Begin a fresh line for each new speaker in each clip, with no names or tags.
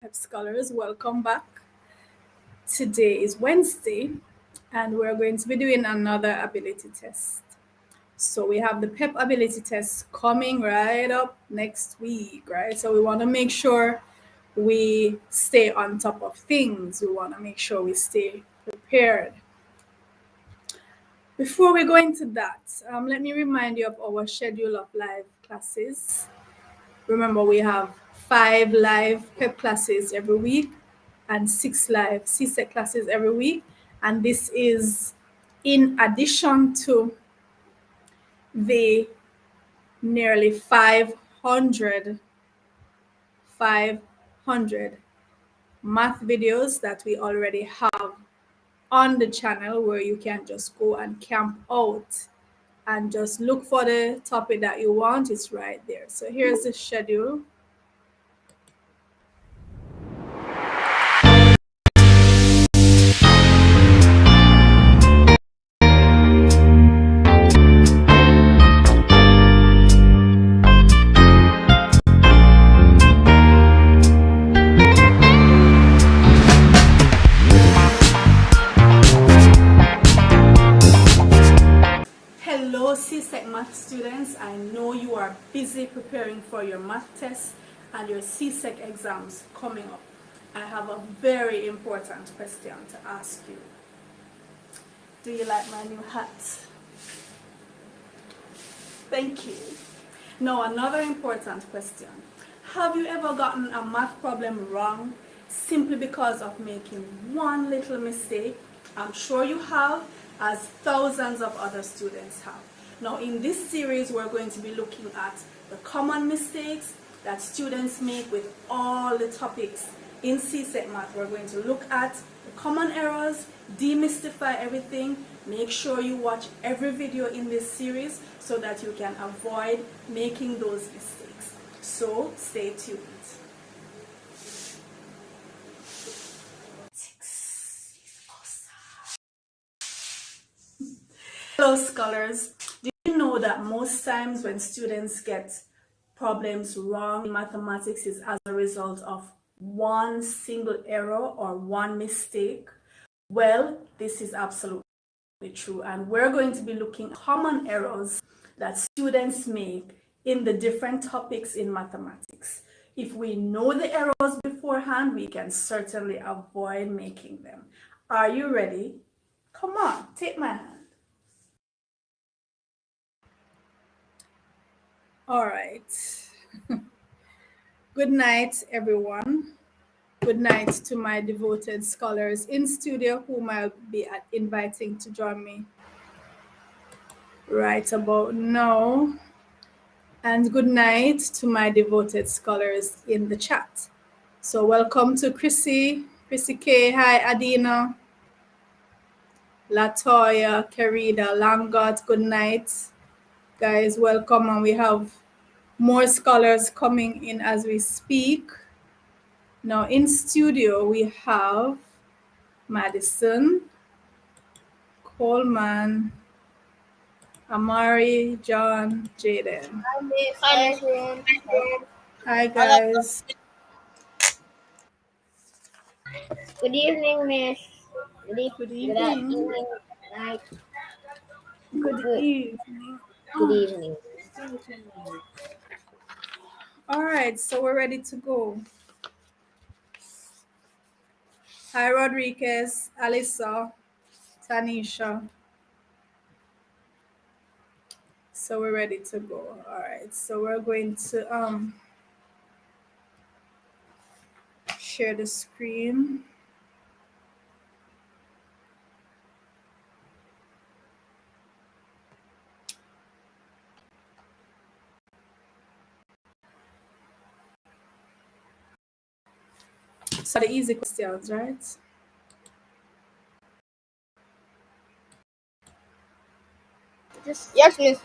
PEP scholars, welcome back. Today is Wednesday, and we're going to be doing another ability test. So we have the PEP ability test coming right up next week, right? So we want to make sure we stay on top of things. We want to make sure we stay prepared. Before we go into that, let me remind you of our schedule of live classes. Remember, we have 5 live PEP classes every week and 6 live CSEC classes every week. And this is in addition to the nearly 500 math videos that we already have on the channel, where you can just go and camp out and just look for the topic that you want. It's right there. So here's the schedule. Hello CSEC math students, I know you are busy preparing for your math tests and your CSEC exams coming up. I have a very important question to ask you. Do you like my new hat? Thank you. Now another important question. Have you ever gotten a math problem wrong simply because of making one little mistake? I'm sure you have, as thousands of other students have. Now in this series, we're going to be looking at the common mistakes that students make with all the topics in CSEC Math. We're going to look at the common errors, demystify everything. Make sure you watch every video in this series so that you can avoid making those mistakes. So stay tuned. Hello scholars, do you know that most times when students get problems wrong in mathematics is as a result of one single error or one mistake? Well, this is absolutely true, and we're going to be looking at common errors that students make in the different topics in mathematics. If we know the errors beforehand, we can certainly avoid making them. Are you ready? Come on, take my hand. All right. Good night, everyone. Good night to my devoted scholars in studio, whom I'll be inviting to join me right about now. And good night to my devoted scholars in the chat. So welcome to Chrissy K. Hi, Adina, Latoya, Kerida, Langot. Good night, guys. Welcome, and we have more scholars coming in as we speak. Now in studio we have Madison, Coleman, Amari, John, Jaden.
Hi, everyone.
Hi guys.
Good evening, Miss.
Good
Good
evening.
evening. Night.
Good
Good.
evening.
Good evening.
All right, so we're ready to go. Hi Rodriguez, Alyssa, Tanisha. So we're ready to go. All right, so we're going to share the screen. So the easy questions, right?
Yes, Miss.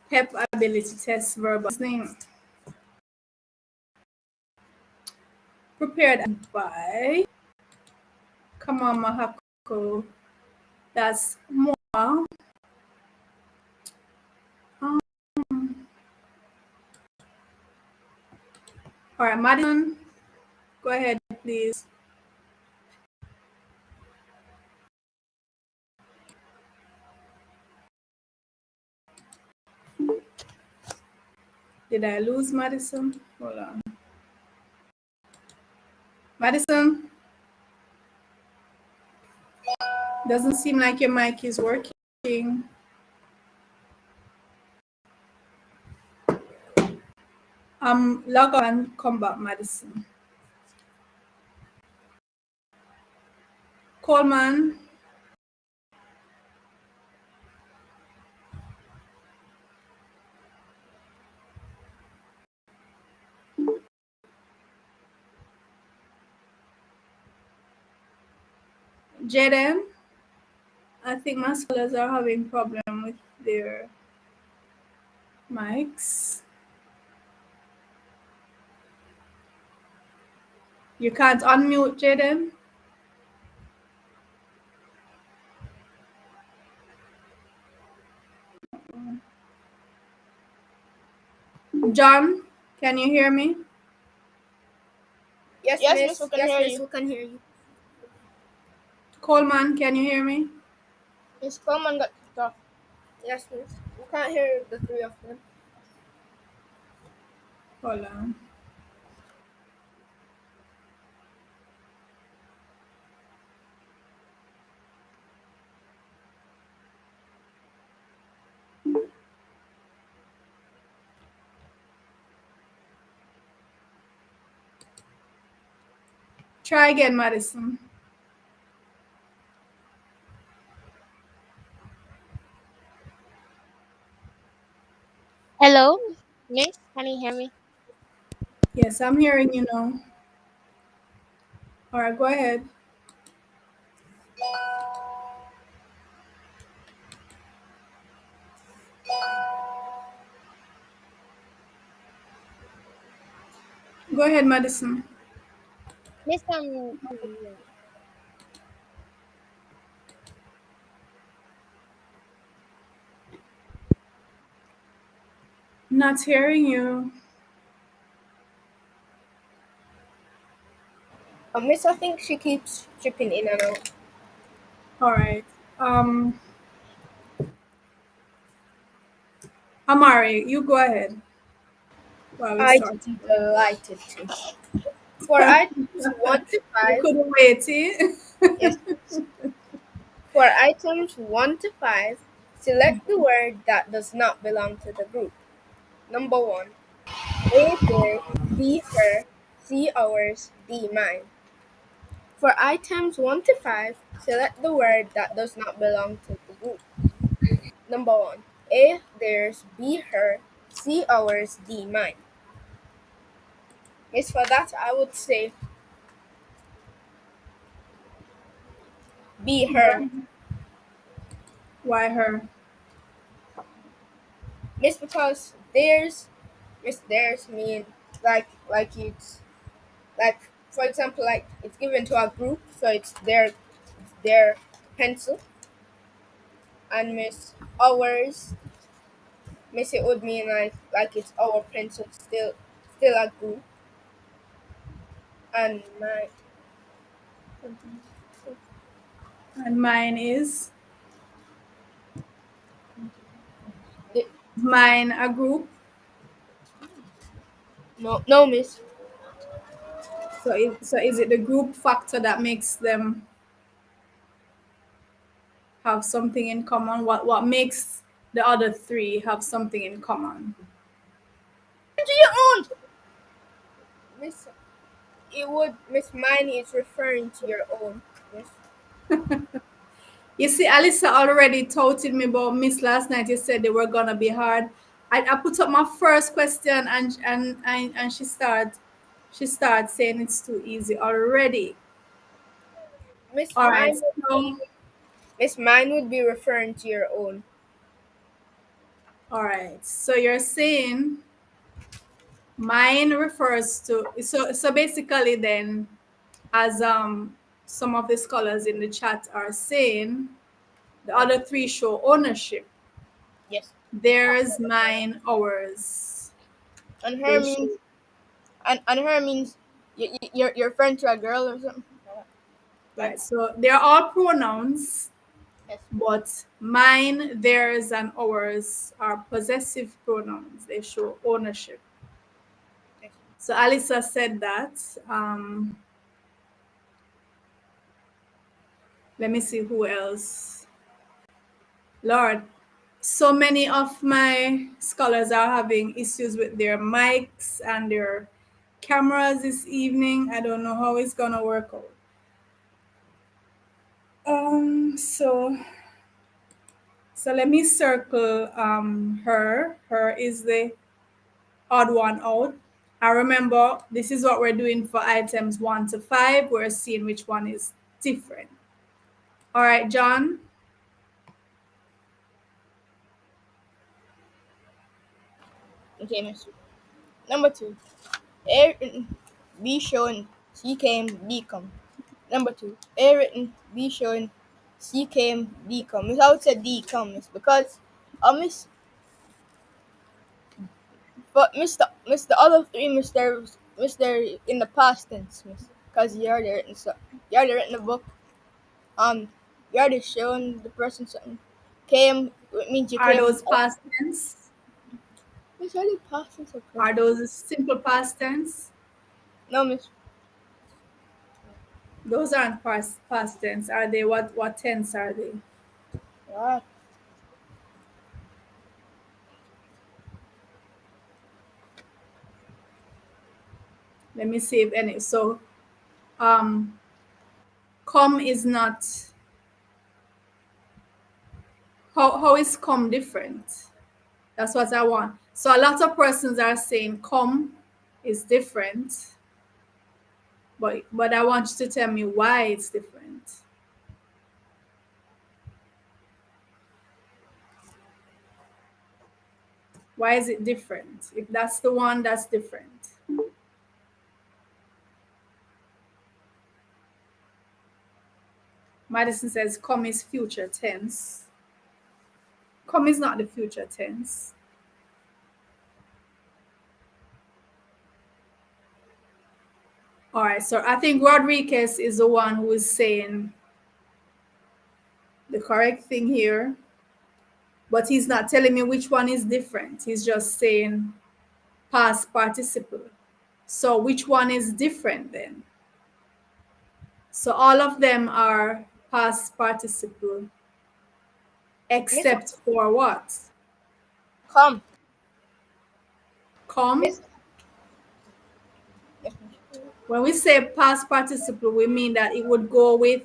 PEP ability test verbal listening. Prepared by Kamama Hako. That's more. All right, Madison, go ahead, please. Did I lose Madison? Hold on. Madison, doesn't seem like your mic is working. Log on and come back, Madison. Coleman, Jaden, I think my scholars are having problem with their mics. You can't unmute, Jaden. John, can you hear me?
Yes, miss, we can hear you.
We can hear you.
Coleman, can you hear me?
Miss Coleman got kicked off.
Yes, miss. We can't hear the three of them.
Hold on. Try again, Madison.
Hello, Miss. Can you hear me?
Yes, I'm hearing you now. All right, go ahead. Go ahead, Madison.
Miss,
Not hearing you.
Miss, I think she keeps chipping in and out.
All right. Amari, you go ahead while we
I'd
start.
be delighted to. For items 1 to
You
5,
couldn't wait, eh?
yes, miss. For items 1 to 5, select the word that does not belong to the group. Number 1. A theirs, B her, C ours, D mine. For items 1 to 5, select the word that does not belong to the group. Number 1. A theirs, B her, C ours, D mine. Miss, for that I would say B her.
Why her?
Miss, because theirs mean like it's like, for example, like it's given to a group, so it's their pencil. And miss, it would mean like it's our pencil, still a group. And my
And mine is
the,
mine a group.
no, miss.
So is it the group factor that makes them have something in common? What makes the other three have something in common?
to your own.
Miss, it would miss mine is referring to your own. Miss.
You see, Alyssa already touted me about Miss last night. You said they were gonna be hard. I put up my first question and she started saying it's too easy already.
Miss
All right,
mine would
so
be Miss mine would be referring to your own.
all right, so you're saying mine refers to so basically then as some of the scholars in the chat are saying the other three show ownership.
Yes.
Theirs, mine, ours.
And her
They
means
show
And her means you're friend to a girl or something.
Right. So they're all pronouns,
Yes.
but mine, theirs, and ours are possessive pronouns. They show ownership.
Yes.
So Alisa said that. Let me see who else. Lord, so many of my scholars are having issues with their mics and their cameras this evening. I don't know how it's gonna work out. So let me circle her. Her is the odd one out. I remember this is what we're doing for items 1 to 5. We're seeing which one is different. All right, John.
Okay, Mister. Number 2. A written, B shown, C came, D come. Number 2. A written, B shown, C came, D come. Miss, I would say D come, miss, because miss, but miss the other three, miss there in the past tense, miss, because you already written the book. You already shown the person something. Came, it means you
Are
came.
those past tense?
It's already past tense or
Are
present.
those simple past tense?
No, miss.
Those aren't past tense. Are they? What tense are they?
What?
Let me see if any. So, um, come is not. How is come different? That's what I want. So a lot of persons are saying come is different, but I want you to tell me why it's different. Why is it different? If that's the one, that's different. Madison says come is future tense. Come is not the future tense. All right, so I think Rodriguez is the one who is saying the correct thing here, but he's not telling me which one is different. He's just saying past participle. So which one is different then? So all of them are past participle
Miss,
except for what?
come.
Come.
Miss, yes, miss.
When we say past participle, we mean that it would go with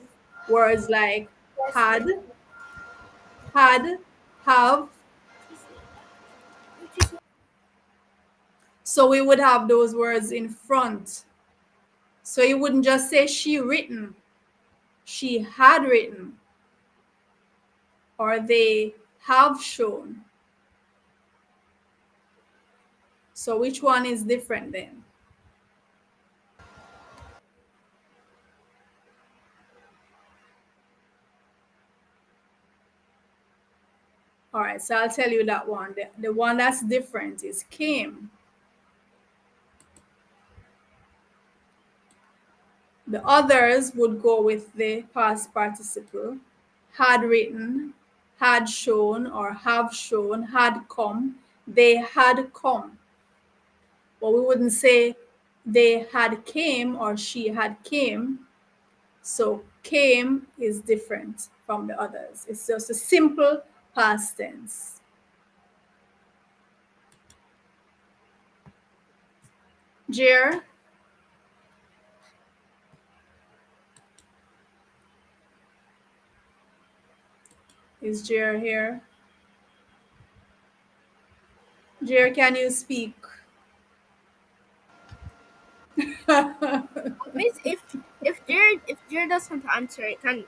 words like had, have. So we would have those words in front. So you wouldn't just say she written, she had written, or they have shown. So which one is different then? All right, so I'll tell you that one. The one that's different is came. The others would go with the past participle. Had written, had shown, or have shown, had come, they had come. But we wouldn't say they had came or she had came. So came is different from the others. It's just a simple past tense. Jer, is Jer here? Jer, can you speak?
Miss, if Jared doesn't answer it, can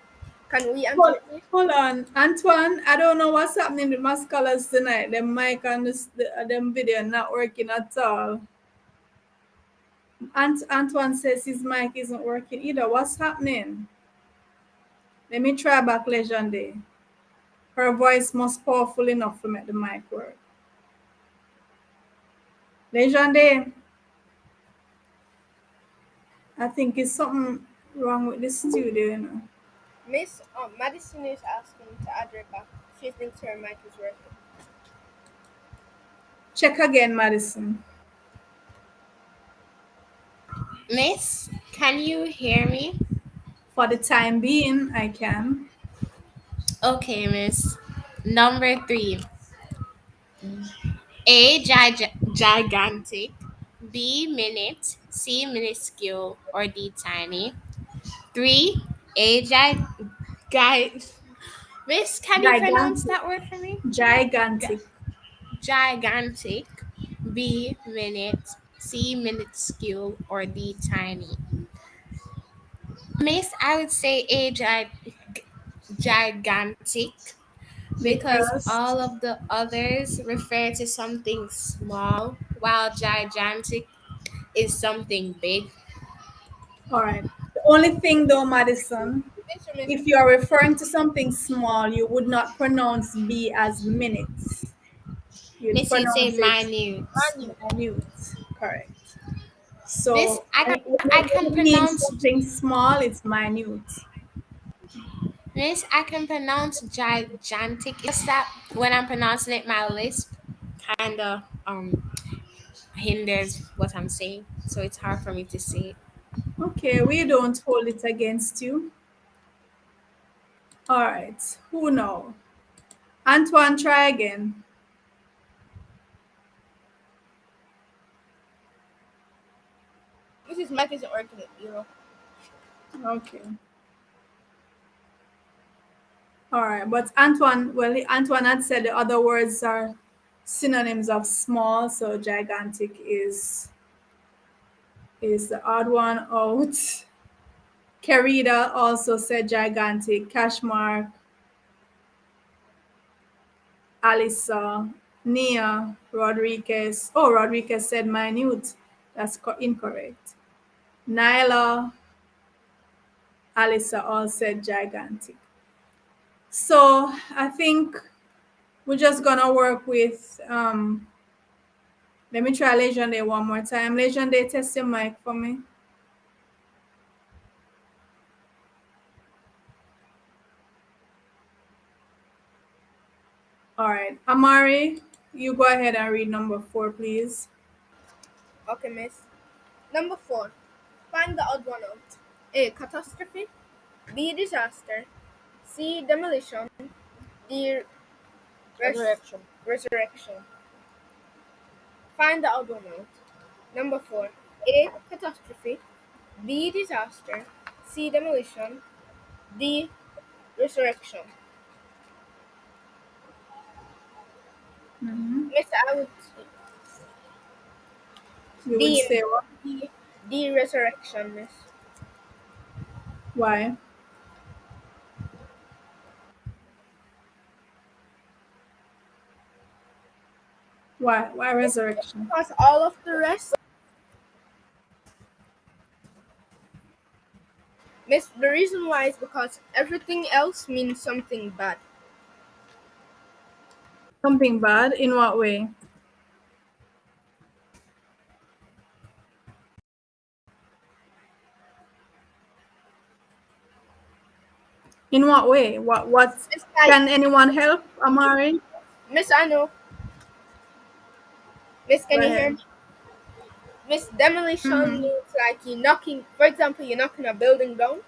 we answer
hold,
it, please?
hold on. Antoine, I don't know what's happening with my scholars tonight. Them mic and them video not working at all. Antoine says his mic isn't working either. What's happening? Let me try back Legende. Her voice must powerful enough to make the mic work. Legende. I think it's something wrong with the studio.
Miss Madison is asking to add her back. She thinks her mic is working.
Check again, Madison.
Miss, can you hear me?
For the time being, I can.
Okay, Miss. Number three. A gigantic, B minute, C minuscule, or D tiny. Three. A gi- Miss, can you pronounce
Gigantic.
that word for me? Gi-
Gigantic.
Gigantic, B minute, C minuscule, or D tiny. Miss, I would say gigantic because
Because,
all of the others refer to something small, while gigantic is something big.
all right. The only thing though, Madison,
Mr. Miss,
if you are referring to something small, you would not pronounce B as minutes. You'd
Miss, you'd say
pronounce it
minute.
Manu.
minute. Correct.
Miss,
So
I
when
can
it means
pronounce
something small, it's minute.
Miss, I can pronounce gigantic. It's just that when I'm pronouncing it, my lisp kind of hinders what I'm saying, so it's hard for me to say it.
Okay, we don't hold it against you. All right. Who know? Antoine, try again.
Mrs. mic isn't working,
Okay. All right. But Antoine, well, Antoine had said the other words are synonyms of small, so gigantic is the odd one out. Carida also said gigantic. Cashmark, Alisa, Nia, Rodriguez. Oh, Rodriguez said minute. That's incorrect. Nyla, Alisa all said gigantic. So I think we're just gonna work with let me try Legion Day one more time. Legion Day, test your mic for me. All right. Amari, you go ahead and read number 4, please.
Okay, Miss. Number 4. Find the odd one out. A. Catastrophe. B. Disaster. C. Demolition. D.
Resurrection.
Resurrection. Find the odd one out. Number 4. A. Catastrophe. B. Disaster. C. Demolition. D. Resurrection.
Mm-hmm.
Miss, I would
You would
D.
say what?
D. D. Resurrection, Miss.
Why? Why? Why resurrection?
Because all of the rest, Miss, the reason why is because everything else means something bad.
Something bad? In what way? In what way? What
It's like,
can anyone help, Amari?
Miss, I know. Miss,
Go
can you hear
ahead.
me? Miss, demolition
Mm-hmm.
means like you knocking, for example, you're knocking a building down.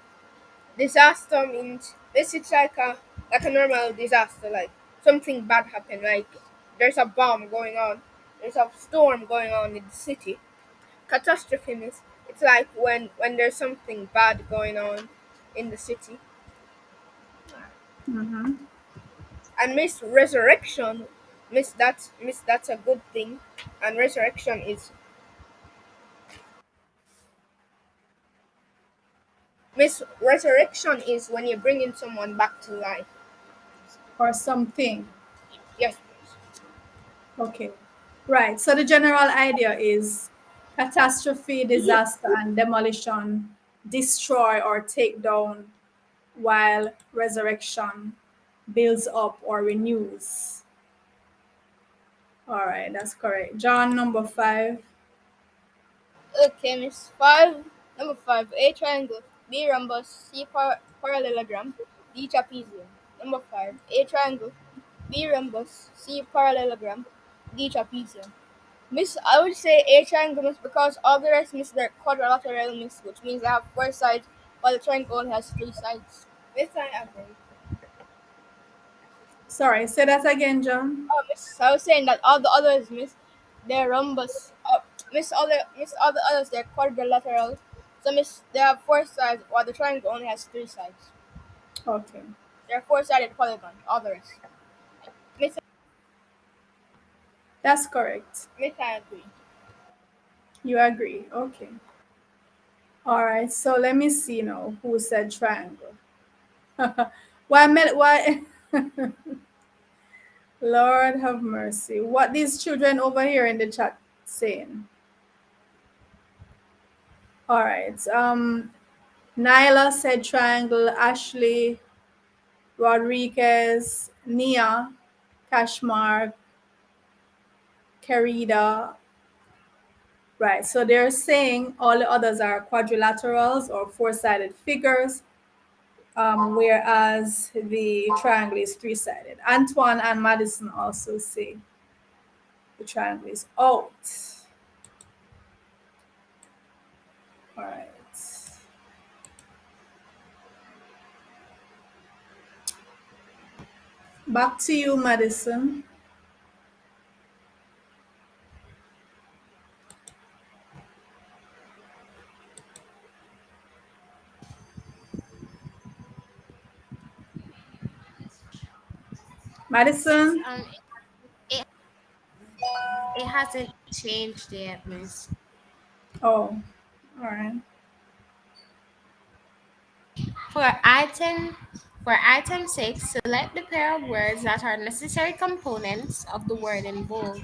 Disaster means, Miss, it's like a normal disaster, like something bad happened, like there's a bomb going on, there's a storm going on in the city. Catastrophe means it's like when there's something bad going on in the city.
Mm-hmm.
And Miss Resurrection, Miss that's a good thing. And Resurrection is when you're bringing someone back to life.
Or something.
Yes, please.
Okay. Right. So the general idea is catastrophe, disaster, and demolition destroy or take down, while resurrection builds up or renews. All right, that's correct. John, number 5.
Okay, Miss 5.
Number 5, A triangle, B rhombus, C parallelogram, D trapezium. Number 5, A triangle, B rhombus, C parallelogram, D trapezium. Miss, I would say A triangle, miss, because all the rest miss their quadrilateral, miss, which means they have four sides, while the triangle only has three sides. Miss, I agree.
Sorry, say that again, John.
Oh, miss, I was saying that all the others, miss, they're rhombus. Miss all the others, they're quadrilateral. So miss, they have four sides, while the triangle only has three sides.
Okay,
They're four-sided polygon. All the rest. Miss,
that's correct.
miss, I agree.
You agree? Okay. All right. So let me see now who said triangle. Why? Lord have mercy. What these children over here in the chat saying? All right. Nyla said triangle. Ashley, Rodriguez, Nia, Kashmar, Kerida. Right. So they're saying all the others are quadrilaterals or four-sided figures, whereas the triangle is three-sided. Antoine and Madison also say the triangle is out. All right. Back to you, Madison. Madison?
Um, it, it hasn't changed yet, miss.
Oh, all right.
For item for item 6, select the pair of words that are necessary components of the word in bold.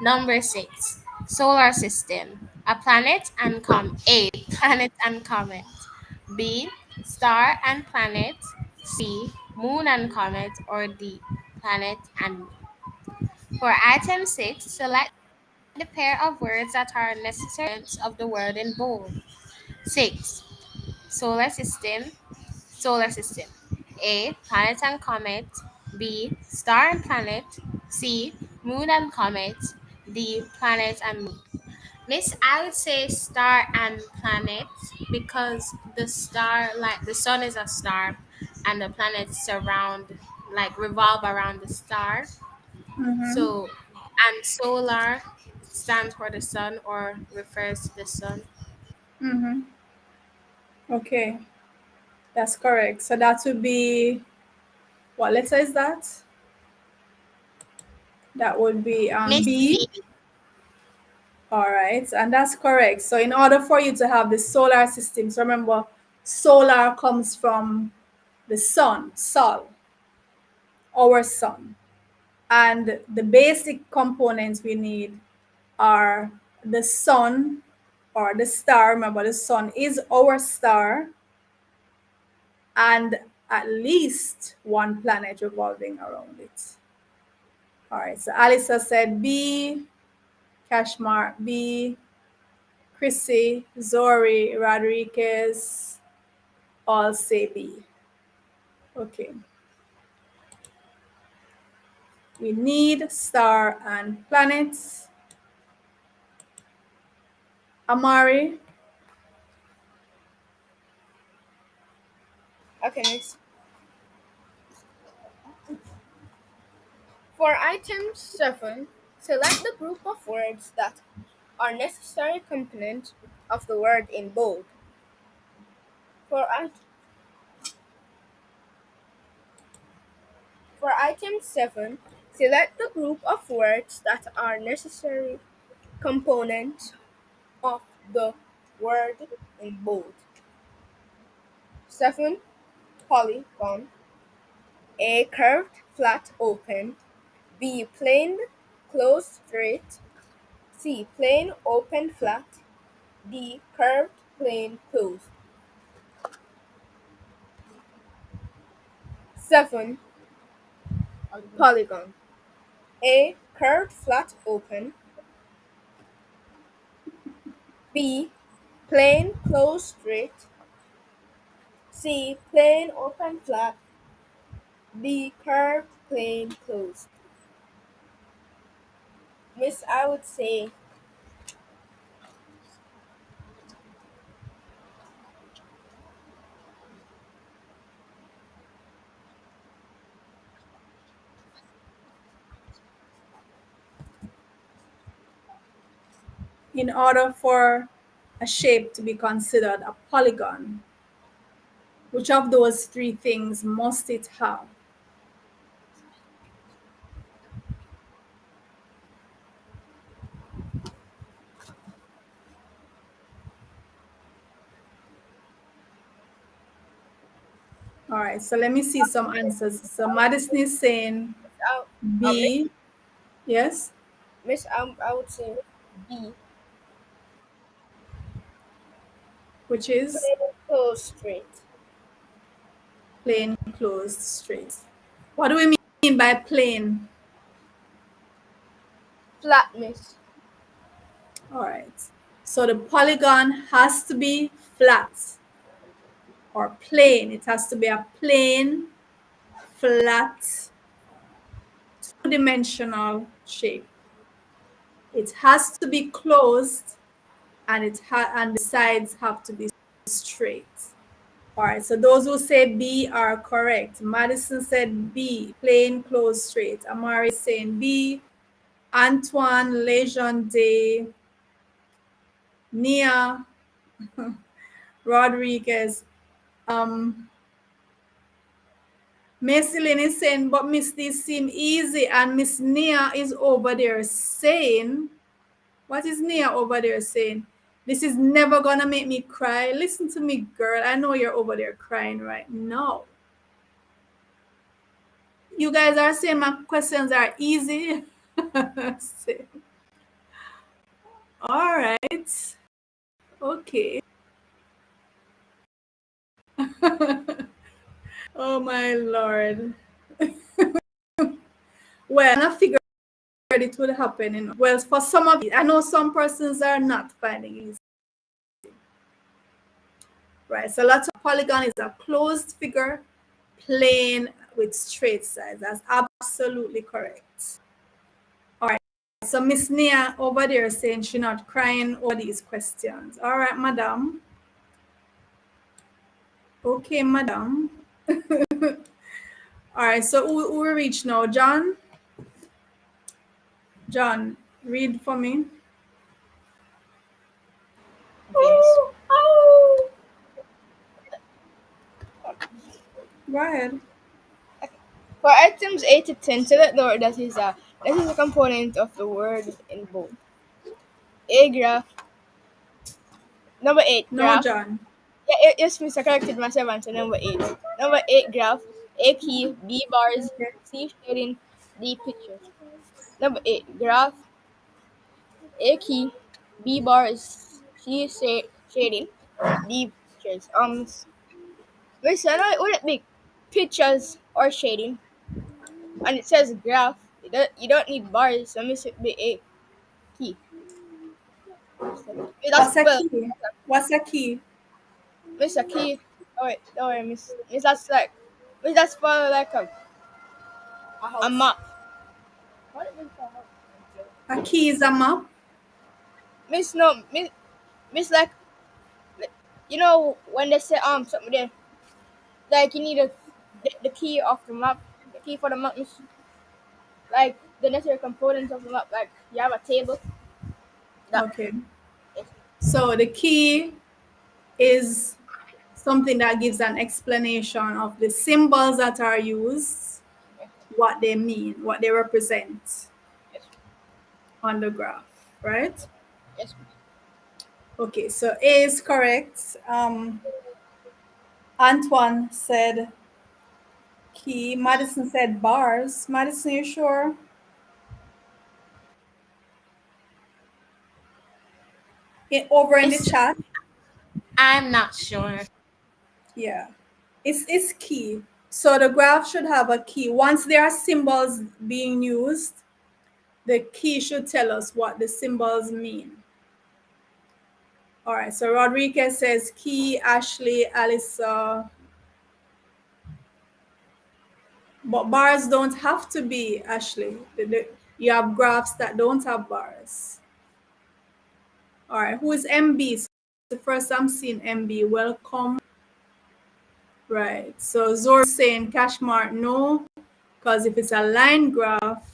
Number 6, solar system. A planet and A, planet and comet. B, star and planet. C, moon and comet. Or D, planet and moon. For item 6, select the pair of words that are necessary components of the word in bold. 6, solar system. Solar system. A, planet and comet. B, star and planet. C, moon and comet. D, planet and moon. Miss, I would say star and planet because the star, like the sun is a star, and the planets surround, like revolve around the star.
Mm-hmm.
So, and solar stands for the sun or refers to the sun.
Mm-hmm. Okay, that's correct. So that would be, what letter is that? That would be
Miss
B.
B.
All right, and that's correct. So in order for you to have the solar system, so remember, solar comes from the sun, sol, our sun. And the basic components we need are the sun or the star. Remember, the sun is our star, and at least one planet revolving around it. All right, so Alisa said B, Kashmar B, Chrissy, Zori, Rodriguez, all say B. Okay, we need star and planets. Amari,
Okay, miss. For item 7, select the group of words that are necessary components of the word in bold. For, for item 7, select the group of words that are necessary components of the word in bold. 7. Polygon. A. Curved, flat, open. B. Plain, closed, straight. C. Plain, open, flat. D. Curved, plain, closed. 7. Polygon. A. Curved, flat, open. B. Plain, closed, straight. C. Plain, open, flat. D. Curved, plain, closed. Miss, I would say
In order for a shape to be considered a polygon, which of those three things must it have? All right, so let me see some answers. So Madison is saying
I, Miss,
B. Yes,
Miss, I would say B.
which is
Plain, closed, straight.
plain, closed, straight. What do we mean by plain?
Flat, miss.
All right. So the polygon has to be flat or plain. It has to be a plain, flat, two-dimensional shape. It has to be closed and and the sides have to be straight. All right, so those who say B are correct. Madison said B, plain, closed, straight. Amari is saying B. Antoine, Legende, Nia, Rodriguez. Miss Lynn is saying, but Miss, these seem easy. And Miss Nia is over there saying, what is Nia over there saying? This is never gonna make me cry. Listen to me, girl. I know you're over there crying right now. You guys are saying my questions are easy. All right. Okay. Oh my lord. Well, I figured it would happen. Well, for some of you, I know some persons are not finding it easy. Right. So lots of polygon is a closed figure, plain with straight sides. That's absolutely correct. All right. So Miss Nia over there saying she's not crying over these questions. All right, madam. Okay, madam. All right. So who we reach now? John? John, read for me.
Okay, miss.
Go ahead.
For items 8 to 10, select the word that is a component of the word in bold. A graph. Number 8,
No,
graph.
John.
Yeah, yes, miss, I corrected myself answer number 8. Number 8, graph. A key, B bars,
Okay.
C shading, D pictures. Number 8, graph. A key, B bars, C shading, D pictures. Miss, I know it wouldn't be pictures or shading. And it says graph. You don't need bars, so miss it be A key. That's
What's a
well,
key? What's a key?
miss a key. Oh wait, don't worry, miss. Miss that's like, miss that's for like a map.
A key is a map.
Miss no, miss like, when they say something there, like you need the key of the map, the key for the map, miss. Like the necessary components of the map, like you have a table. That
Okay.
yes,
So the key is something that gives an explanation of the symbols that are used,
yes,
what they mean, what they represent
yes,
on the graph, right?
yes.
Okay, so A is correct. Antoine said key. Madison said bars. Madison, you sure? Over in the
It's,
chat.
I'm not sure.
Yeah. It's key. So the graph should have a key. Once there are symbols being used, the key should tell us what the symbols mean. All right, so Rodriguez says Key, Ashley, Alyssa. But bars don't have to be, Ashley. You have graphs that don't have bars. All right, who is MB? So the first I'm seeing MB. Welcome. Right, so Zor saying cash mark no, because if it's a line graph,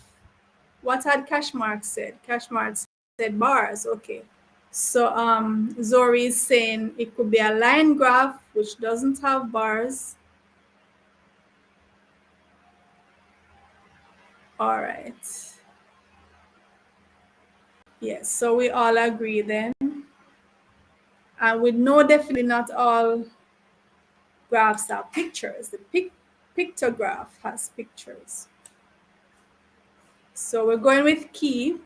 what had cash mark said? Cash mark said bars. Okay. So Zori is saying it could be a line graph which doesn't have bars. All right. Yes, so we all agree then. And we know definitely not all graphs have pictures. The pictograph has pictures. So we're going with key.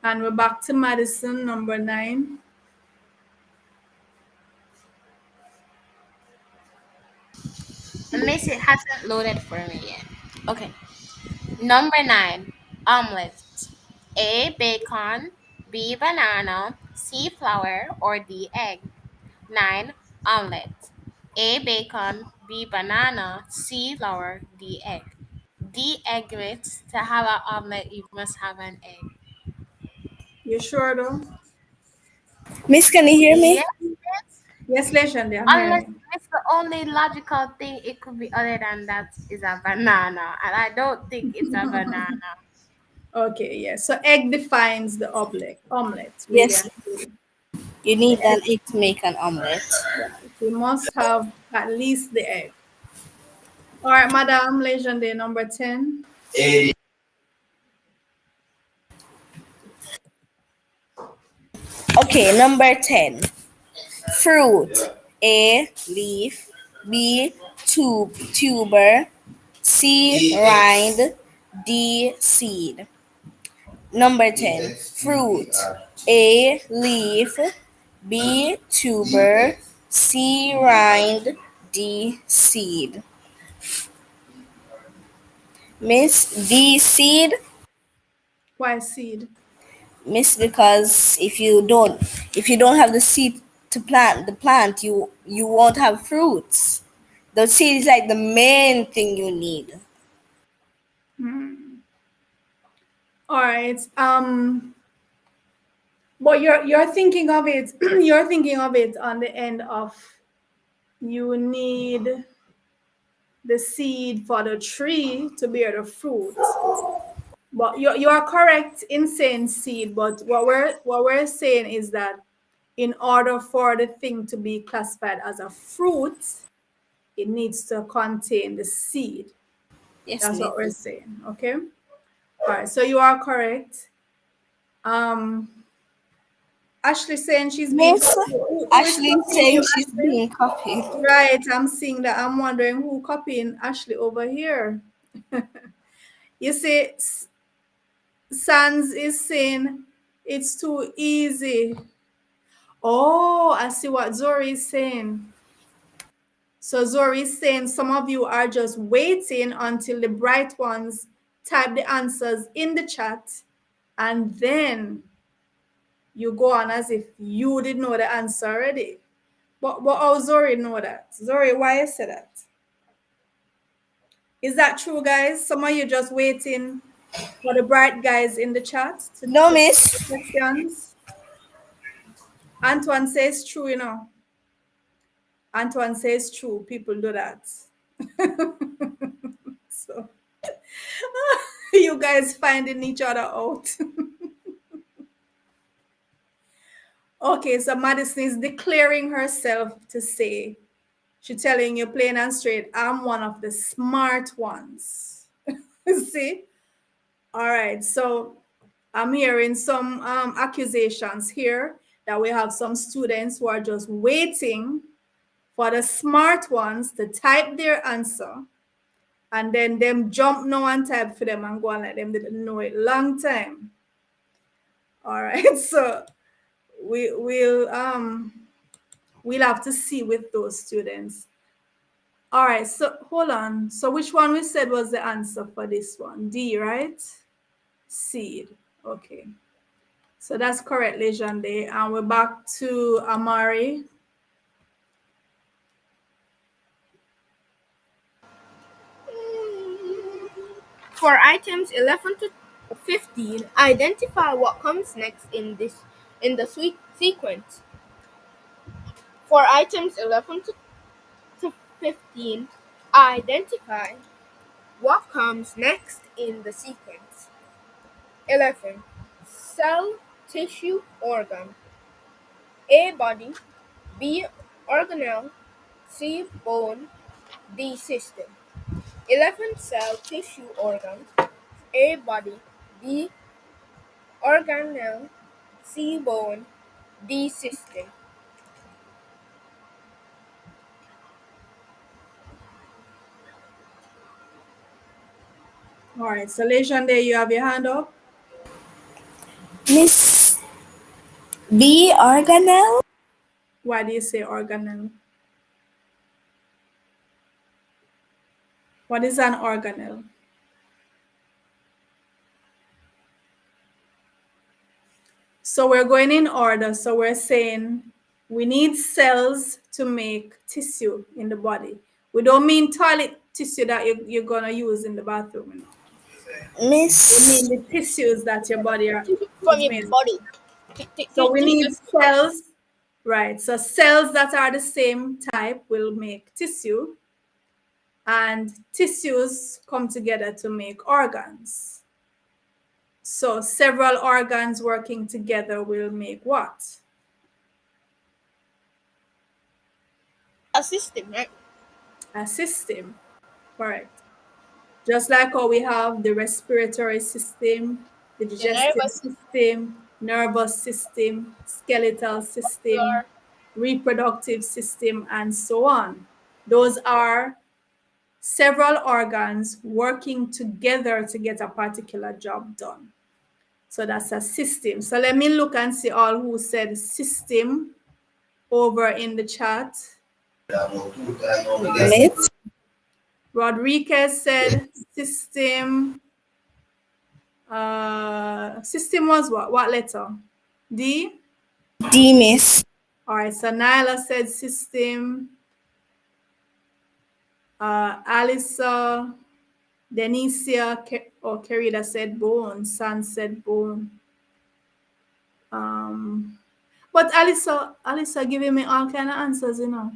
And we're back to Madison, number 9.
Unless it hasn't loaded for me yet. Okay. Number 9. Omelet. A. Bacon. B. Banana. C. Flour. Or D. Egg. 9. Omelet. A. Bacon. B. Banana. C. Flour. D. Egg. D. Egg means to have an omelet, you must have an egg.
You sure though?
Miss, can you hear me?
Yes, yes.
Yes, Legend, I'm
Unless
hearing
it's the only logical thing it could be other than that is a banana. And I don't think it's a banana.
you. Okay, yes. So egg defines the omelet. Omelet, really
Yes,
and truly.
you
The
need
egg,
an egg to make an omelette.
right. We must have at least the egg. All right, Madam Legend, number 10.
Okay, number 10. Fruit. A. Leaf. B. Tuber. C. Rind. D. Seed. Number 10. Fruit. A. Leaf. B. Tuber. C. Rind. D. Seed. Miss, D. Seed.
Why seed?
Miss, because if you don't have the seed to plant the plant, you won't have fruits. The seed is like the main thing you need.
All right. But you're thinking of it. You're thinking of it on the end of you need the seed for the tree to bear the fruit. But you are correct in saying seed. But what we're saying is that in order for the thing to be classified as a fruit, it needs to contain the seed.
Yes,
That's
miss.
what we're saying. Okay. All right. So you are correct. Um, Ashley saying she's being
Miss,
copied. Who is
Ashley
copying
saying
you,
she's
Ashley?
being copied.
Right. I'm seeing that. I'm wondering who copying Ashley over here. You see, Sans is saying it's too easy. Oh, I see what Zori is saying. So Zori is saying some of you are just waiting until the bright ones type the answers in the chat, and then you go on as if you did know the answer already. But how Zori know that? Zori, why you say that? Is that true, guys? Some of you just waiting for the bright guys in the chat to
No,
put the
miss.
questions. Antoine says true, you know. Antoine says true. People do that. So you guys finding each other out. Okay, so Madison is declaring herself to say, she's telling you plain and straight, I'm one of the smart ones. See? All right, so I'm hearing some accusations here that we have some students who are just waiting for the smart ones to type their answer, and then them jump now and type for them and go and let them didn't know it long time. All right, so we'll have to see with those students. All right, so hold on. So which one we said was the answer for this one? D, right? Seed. Okay. So that's correct, Legende. And we're back to Amari.
For items 11 to 15, identify what comes next in the sequence. For items 11 to 15, identify what comes next in the sequence. 11. Cell, tissue, organ. A. Body. B. Organelle. C. Bone. D. System. 11. Cell, tissue, organ. A. Body. B. Organelle. C. Bone. D. System.
All right, so Legende, you have your hand up.
Miss B organelle.
Why do you say organelle? What is an organelle? So we're going in order. So we're saying we need cells to make tissue in the body. We don't mean toilet tissue that you're going to use in the bathroom. You know. We
Miss
mean the tissues that your body
from
is
your
made.
body.
So we need
Tissues from your body.
cells, right? So cells that are the same type will make tissue, and tissues come together to make organs. So several organs working together will make what?
A system, right?
A system, correct. Just like how we have the respiratory system, the
The
digestive
nervous
system, nervous system, skeletal system,
muscular.
reproductive system, and so on. Those are several organs working together to get a particular job done. So that's a system. So let me look and see all who said system over in the chat.
Miss
Rodriguez said system. System was what? What letter? D?
D miss.
All right, so Nyla said system. Alisa, Denicia, or Kerida said bone. San said bone. But Alisa giving me all kind of answers, you know.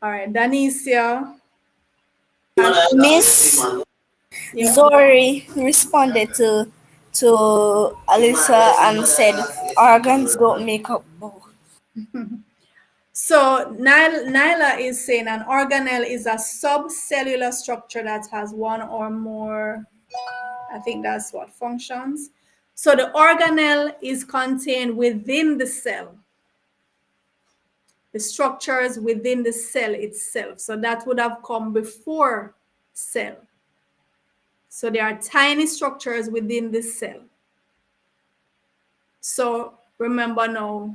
All right, Danicia.
Miss
Yeah.
Zori responded to Alyssa and said organs don't make up both.
So Nyla is saying an organelle is a subcellular structure that has one or more, I think that's what, functions. So the organelle is contained within the cell. The structures within the cell itself. So that would have come before cell. So there are tiny structures within the cell. So remember now,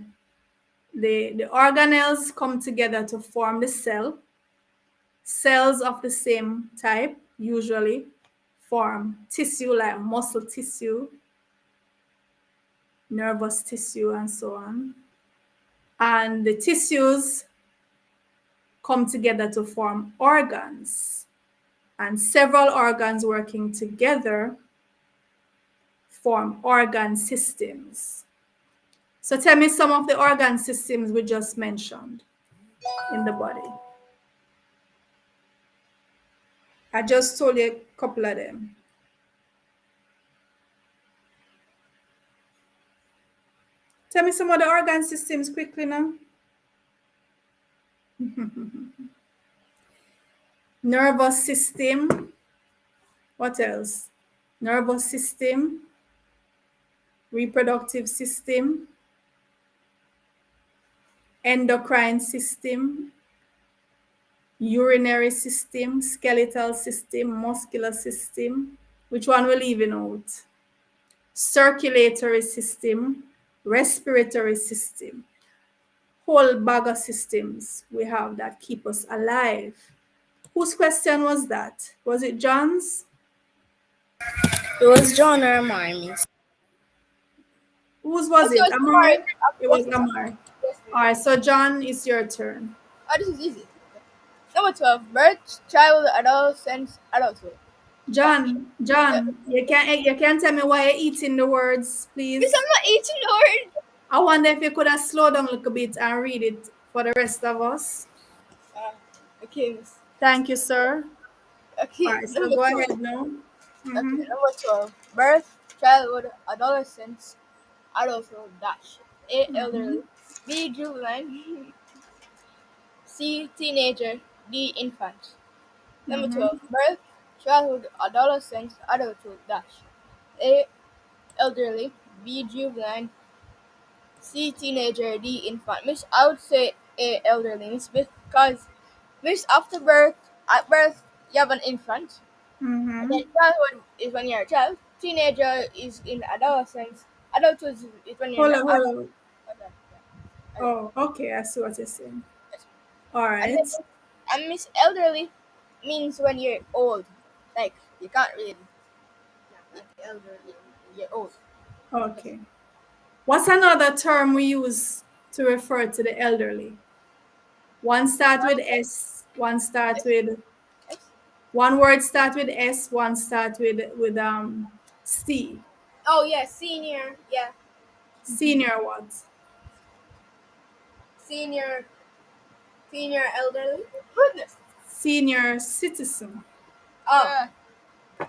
the organelles come together to form the cell. Cells of the same type usually form tissue like muscle tissue, nervous tissue, and so on. And the tissues come together to form organs. And several organs working together form organ systems. So tell me some of the organ systems we just mentioned in the body. I just told you a couple of them. Tell me some of the organ systems quickly now. Nervous system. What else? Nervous system, reproductive system, endocrine system, urinary system, skeletal system, muscular system. Which one we're leaving out? Circulatory system, respiratory system. Whole bag of systems we have that keep us alive. Whose question was that? Was it John's?
It was John or mine, miss.
Whose was
Yes, it
it?
was Amari.
Amar? It was
Okay, sorry.
Amar.
Yes,
All
please.
right, so John, it's your turn.
Oh, this is easy. Okay. Number 12. Birth, child, adolescence, adulthood. Dash.
John, you can't tell me why you're eating the words,
Miss, I'm
please.
not eating the word.
I wonder if you could have slowed down a little bit and read it for the rest of us.
Uh, okay, Miss.
Thank you, sir. All
Okay,
right, so
number
go
12.
ahead now.
Okay,
Mm-hmm.
number 12. Birth, childhood, adolescence, adulthood, dash. A,
Mm-hmm.
elderly. B, juvenile. C, teenager. D, infant. Number
Mm-hmm.
12. Birth, childhood, adolescence, adulthood, dash. A, elderly. B, juvenile. C, teenager. D, infant. Miss, I would say A, elderly, Miss, because, Miss, after birth, at birth, you have an infant. And then
Mm-hmm.
childhood is when you're a child. Teenager is in adolescence. Adulthood is when you're
Hold
an
on, hold
adult.
on.
Okay, yeah. Okay.
Oh, okay, I see what you're saying.
Yes.
All
And
right.
then Miss elderly means when you're old. Like you can't really like elderly. You're old. Yes.
Okay. What's another term we use to refer to the elderly? One start with S, one start
Yes.
with
Yes.
one word start with S, one start with C.
Oh yeah, senior. Yeah,
Senior what?
senior, senior elderly. Goodness.
Senior citizen.
Oh, yeah. Miss,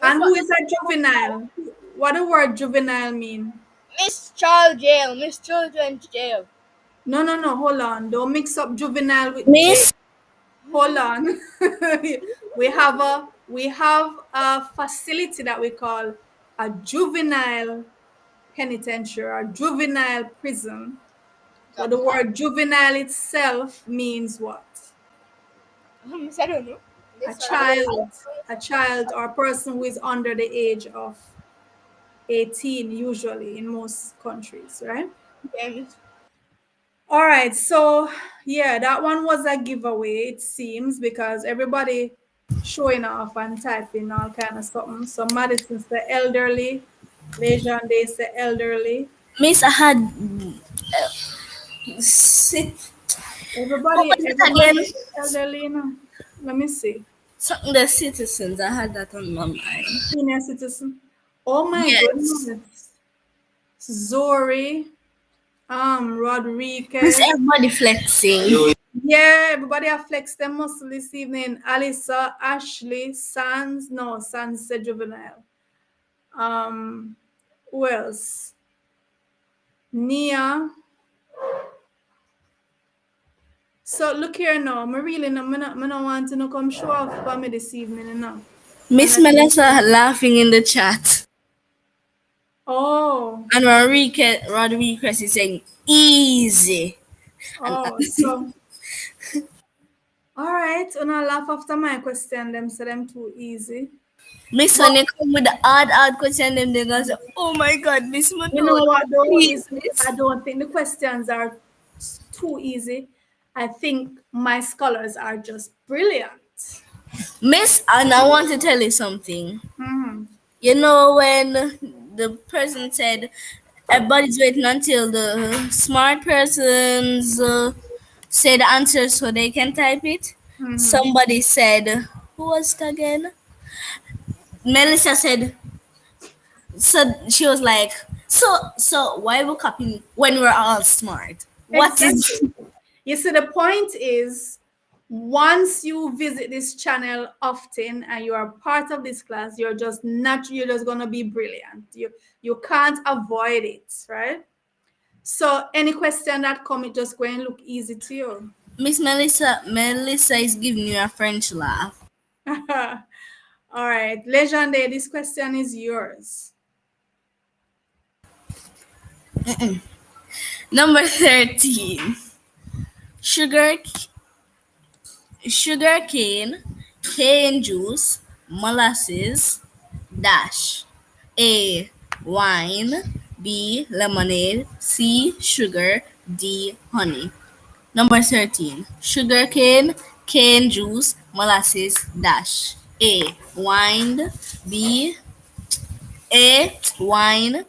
And
what
who
the
is a juvenile? What the word juvenile mean?
Miss Child Jail, Miss Children's Jail.
No, no, no. Hold on. Don't mix up juvenile with jail.
Miss,
Hold on. we have a facility that we call a juvenile penitentiary, a juvenile prison. But the word juvenile itself means what?
Miss, I don't know.
A
Miss, I don't
child, a child or a person who is under the age of 18, usually in most countries, right?
okay, Miss.
All right, so yeah, that one was a giveaway, it seems, because everybody showing off and typing all kind of something. So Madison's the elderly, Lejeune Day's the elderly.
Miss, I had sit. What
Everybody,
was it
everybody
again?
is the elderly, you know. Let me see.
Something the citizens. I had that on my mind.
Senior citizen. Oh my
Yes.
goodness. Zori,
Miss,
Rodriguez.
everybody flexing.
Yeah, everybody have flexed their muscle this evening. Alyssa, Ashley, Sans, no, Sans said juvenile. Um, who else? Nia. So look here now. I really no, me not want to no come show off for me this evening, you know. And
Miss
I think,
Melissa laughing in the chat.
oh,
And Rodriguez is saying easy. And
so all right. And I laugh after my question. Them say them too easy.
Miss
But
when you come with the odd question, them they gonna say, "Oh my God, Miss
you know
Madonna,
what though
please,
is
Miss."
I don't think the questions are too easy. I think my scholars are just brilliant.
Miss, and I want to tell you something.
Hmm.
You know when the person said everybody's waiting until the smart persons say the answer so they can type it.
Hmm.
Somebody said, "Who was it again?" Melissa said, so she was like, so why we copying when we're all smart? What is
Exactly. You see, the point is once you visit this channel often and you are part of this class, you're just gonna be brilliant. You can't avoid it, right? So any question that come, it just going to look easy to you.
Miss Melissa? Melissa is giving you a French laugh.
All right, Legende, this question is yours.
Number 13. Sugar sugar cane juice, molasses, dash. A. Wine. B. Lemonade. C. Sugar. D. Honey. Number 13. Cane juice, molasses, dash. A. Wine. B. A. Wine.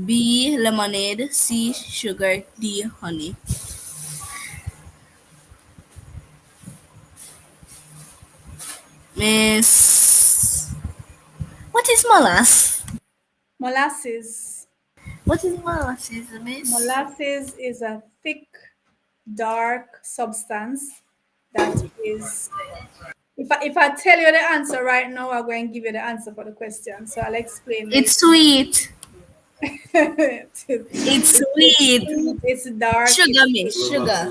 B. Lemonade. C. Sugar. D. Honey. Miss. What is molasses?
Molasses.
What is molasses, miss?
Molasses is a thick, dark substance that is. If I tell you the answer right now, I'm going to give you the answer for the question. So I'll explain
It's
later.
sweet. It's
It's
sweet.
sweet, it's dark,
Sugar,
it's thick.
miss. Sugar.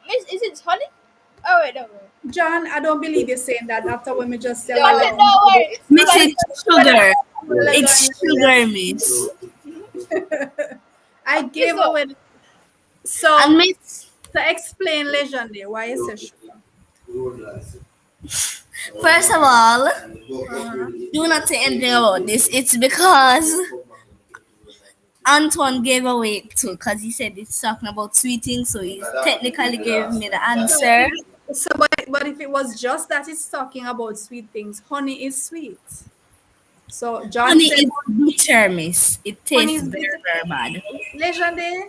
Miss, is it honey? Oh wait, no.
John, I don't believe you're saying that after when we just say,
But
well,
no worry.
Miss,
But
it's sugar. It's sugar,
yes.
miss.
I
okay,
gave
so
away.
And
So,
miss,
to explain legendary, why you say sugar?
first of all,
Uh-huh.
do not say anything about this. It's because Antoine gave away too, because he said it's talking about sweet things, so he technically gave me the
So,
answer.
but if it was just that it's talking about sweet things, honey is sweet. So John
Honey
said
is bitter, miss. It
honey
tastes
is
very,
bitter.
very bad.
Legendary,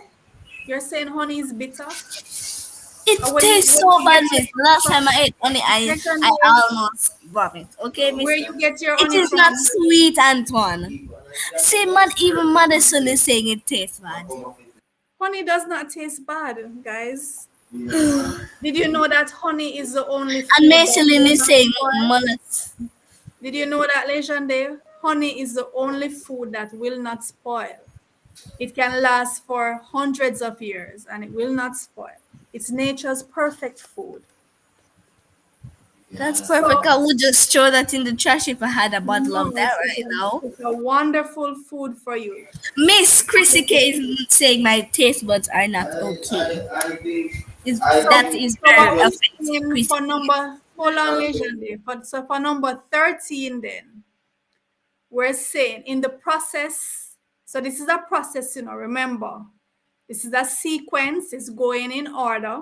you're saying honey is bitter?
It
Or
tastes
where
so
you
bad,
get
miss. Last
from?
time I ate honey, I
Legendary,
almost vomit. Okay, miss?
where you get your
It
honey
is not
from?
sweet, Antoine. See, man, even Madison is saying it tastes bad.
Honey does not taste bad, guys. Did you know that honey is the only
And
food that
Michelin
will
is
not
saying
spoil?
molasses.
Did you know that, Legendary? Honey is the only food that will not spoil. It can last for hundreds of years and it will not spoil. It's nature's perfect food.
That's perfect.
So,
I would just throw that in the trash if I had a bottle
no,
of that right now.
it's a wonderful food for you.
Miss Chrissy K is saying my taste buds are not okay. That
So,
is
so
very
what we're
offensive,
saying
Chrissy
for
K.
number, hold on, Legendary. So for number 13, then, we're saying in the process, so this is a process, remember, this is a sequence, it's going in order.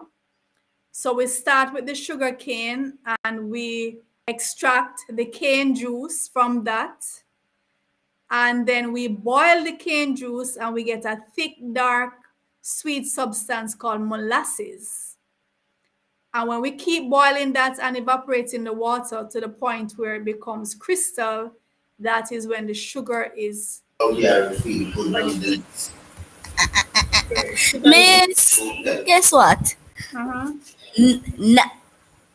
So we start with the sugar cane and we extract the cane juice from that. And then we boil the cane juice and we get a thick, dark, sweet substance called molasses. And when we keep boiling that and evaporating the water to the point where it becomes crystal, that is when the sugar is ready. Sugar is
Miss, guess what?
uh-huh.
N-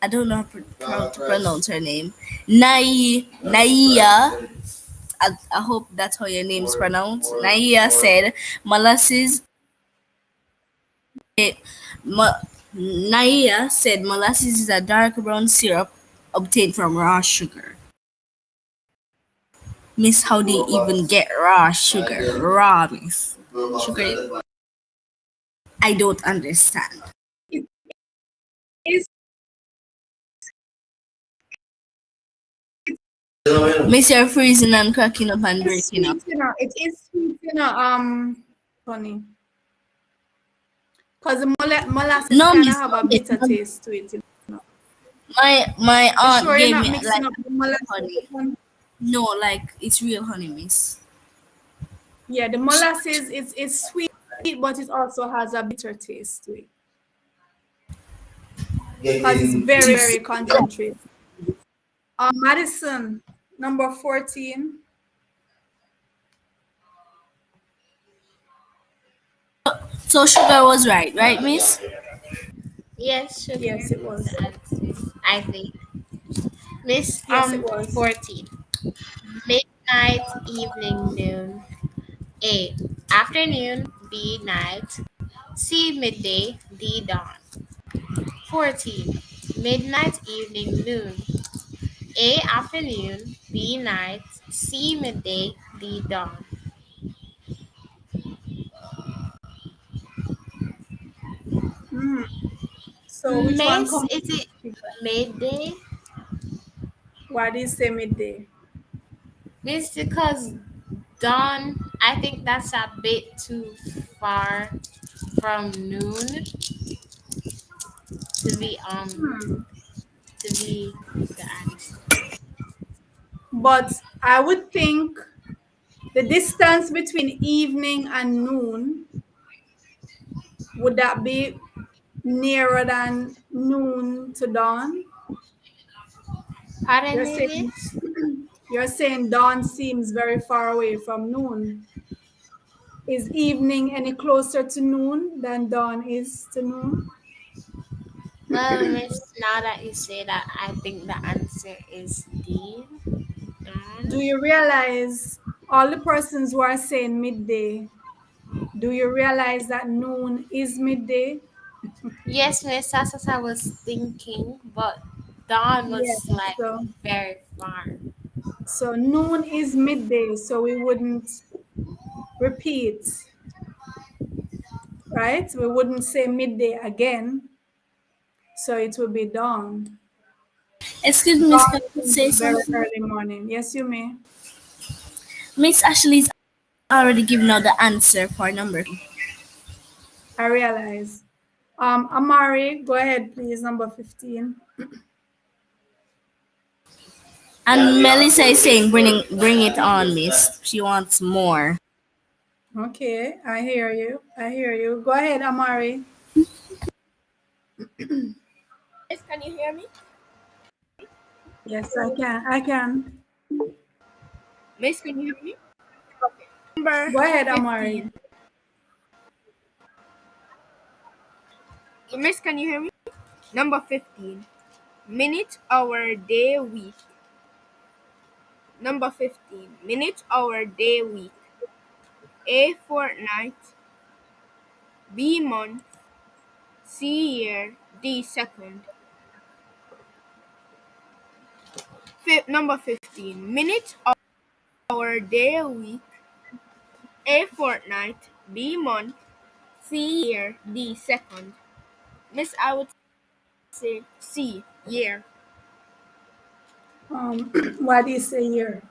I don't know how to pronounce her name. Naiya. I hope that's how your name's pronounced. Naiya said molasses. eh, Mo- Naiya said molasses is a dark brown syrup obtained from raw sugar. Miss, how do you even get raw sugar? Raw, miss. Sugar. I don't understand.
It is
Miss, you're freezing and cracking up and breaking up.
sweet, It is sweet, honey. Because the molasses
No,
kind of
miss,
have
no,
a
miss.
bitter taste to it.
My
You
aunt
sure you're
gave
not
me
mixing
like
up the molasses
honey.
with one?
No, like it's real honey, miss.
Yeah, the molasses is sweet, but it also has a bitter taste to it. Because it's very,
It's
very concentrated. Madison, number 14.
so sugar was right, miss?
Yes, sugar
Yes, it
is
was.
the answer. I think. Miss
Yes, it was.
14. Midnight, evening, noon. A. Afternoon. B. Night. C. Midday. D. Dawn. 14. Midnight, evening, noon. A. Afternoon. B. Night. C. Midday. D. Dawn.
Hmm. So which one
Miss,
comes?
is it midday?
Why do you say midday?
Miss, because dawn, I think that's a bit too far from noon to be
Hmm.
to be the answer.
But I would think The distance between evening and noon, would that be nearer than noon to dawn?
Pardon
You're
me,
saying
miss?
you're saying dawn seems very far away from noon. Is evening any closer to noon than dawn is to noon?
Well, miss, now that you say that, I think the answer is D.
Do
Dawn.
you realize all the persons who are saying midday, do you realize that noon is midday?
Yes, miss, that's what I was thinking, but dawn
Yes.
was like
So
very far.
so noon is midday, so we wouldn't repeat, right? We wouldn't say midday again, so it would be dawn.
Excuse me, Miss,
Dawn
can I
means
say
very
something?
early morning. Yes, you may.
Miss Ashley's already given out the answer for number.
I realize. Amari, go ahead, please. Number 15.
And Melissa is saying, bring it on, Miss. She wants more.
Okay, I hear you. I hear you. Go ahead, Amari.
Miss, can you hear me?
Yes, I can. I can.
Miss, can you hear me? Okay. Number
Go ahead, Amari.
15. Miss, can you hear me? Number 15. Minute, hour, day, week. Number 15. Minute, hour, day, week. A, fortnight. B, month. C, year. D, second. Number 15. Minute, hour, day, week. A, fortnight. B, month. C, year. D, second. Miss, I would say C, year.
What do you say here?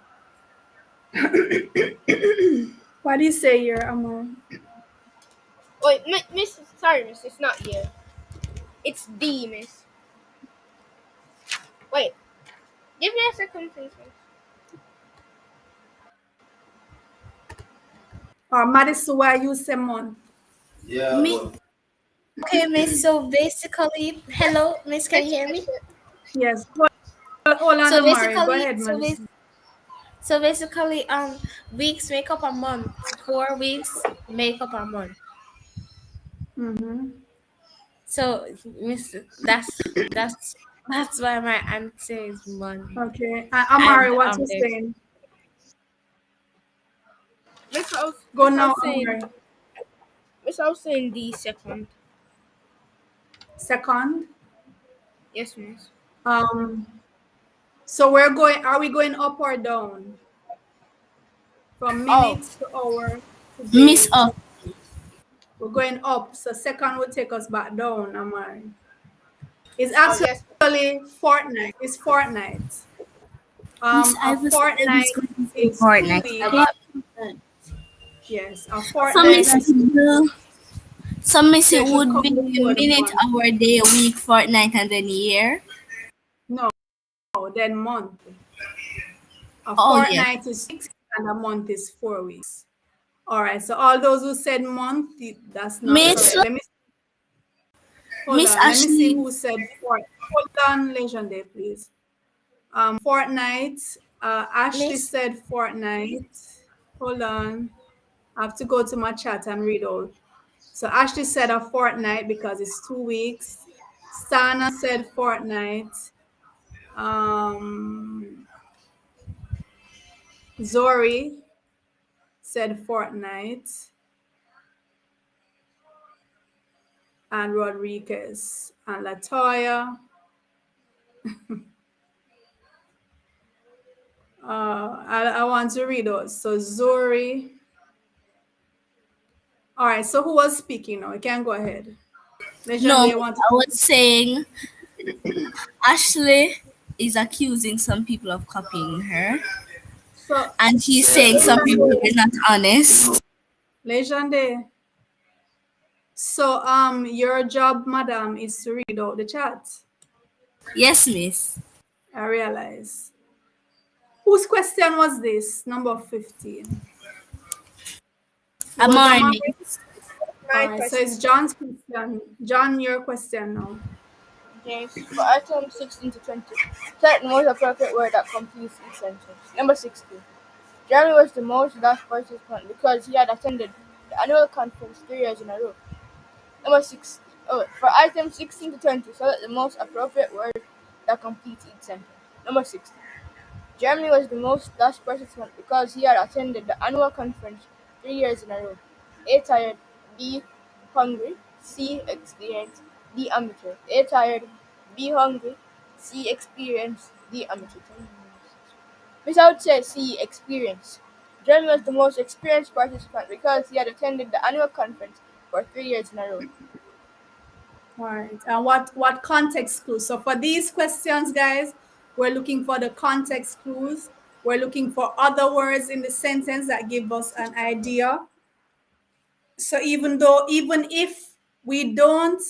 What do you say here, Amari?
Wait, miss, sorry, miss, it's not year. It's D, miss. Wait, give me a second, please, miss.
Or Madison, why you say month?
Me,
Okay, miss, so basically, hello, miss, can you
Miss,
hear me?
Yes. Hold on,
So
Amari. Go
basically,
ahead, Madison.
so basically, weeks make up a month. 4 weeks make up a month.
Mm-hmm.
So, miss, that's why my answer is month.
Okay.
And
Amari, what you
there's
saying?
Miss,
Go
I
now,
was saying,
Amari.
miss, I was saying D, second.
Second.
Yes, miss.
Um, so we're going, are we going up or down? From
Oh,
minutes to hour to
Miss
day to
up.
we're going up. So second will take us back down, Amari. It's
oh, yes.
actually fortnight. It's fortnight.
Miss
A
Ivy said it's
fortnight
going to say
is two
fortnight.
I
weeks.
Okay.
got
Yes, a
So
fortnight
Miss
is 2 weeks.
so Miss
So
it
it would
would
come
be
before the
minute,
month.
hour, day, week, fortnight, and then year.
No, then month. A
Oh yes.
fortnight is 6 and a month is 4 weeks. All right. So all those who said month, that's not
Miss
correct. Let me hold
Miss
on. Let me see
Ashley.
who said fort. Hold on, Legende, please. Fortnight. Ashley
miss,
said fortnight. Hold on. I have to go to my chat and read out. So Ashley said a fortnight because it's 2 weeks. Sana said fortnight. Zori said fortnight. And Rodriguez and Latoya. I want to read those. So Zori. All right. So who was speaking now? You can go ahead. Legend,
No,
do you
Miss,
want to?
I was saying Ashley is accusing some people of copying her,
So
and she's saying some people
Legende,
are not honest.
Legende. So your job, madam, is to read out the chat.
Yes, Miss.
I realize. Whose question was this? Number 15.
A
Was that
morning.
Maurice? All
My
right, so
question.
it's John's question. John, your question now.
James, for item 16 to 20, select the most appropriate word that completes each sentence. Number 16. Jeremy was the most last participant because he had attended the annual conference 3 years in a row. Number 16. Oh, for item 16 to 20, select the most appropriate word that completes each sentence. Number 16. Germany was the most last participant because he had attended the annual conference 3 years in a row. A. Tired. B. Hungry. C. Experienced. D. Amateur. A. Tired. B. Hungry. C. Experienced. D. Amateur. Miss I would say C. Experienced. Germany was the most experienced participant because he had attended the annual conference for 3 years in a row.
All right, and what context clues? So for these questions, guys, we're looking for the context clues. We're looking for other words in the sentence that give us an idea. So even if we don't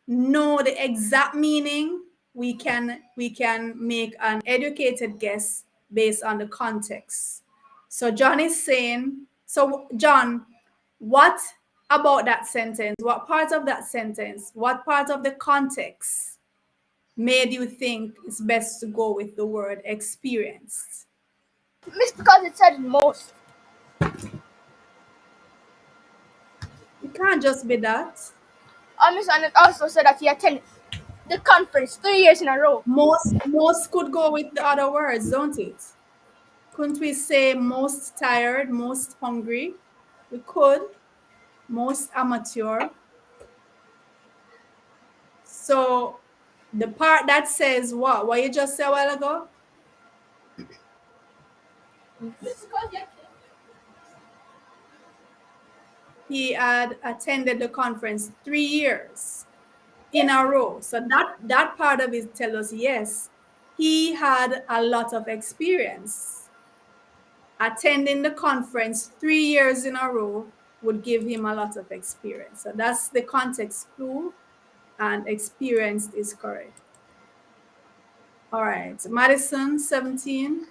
know the exact meaning, we can make an educated guess based on the context. So John is saying, so John, what about that sentence? What part of that sentence? What part of the context made you think it's best to go with the word experienced?
Miss, because it said most.
It can't just be that.
Miss, and it also said that he attended the conference 3 years in a row.
Most could go with the other words, don't it? Couldn't we say most tired, most hungry? We could. Most amateur. So the part that says what you just said a while ago? He had attended the conference 3 years in a row. So that part of it tells us yes, he had a lot of experience. Attending the conference 3 years in a row would give him a lot of experience. So that's the context clue, and experienced is correct. All right, Madison, 17.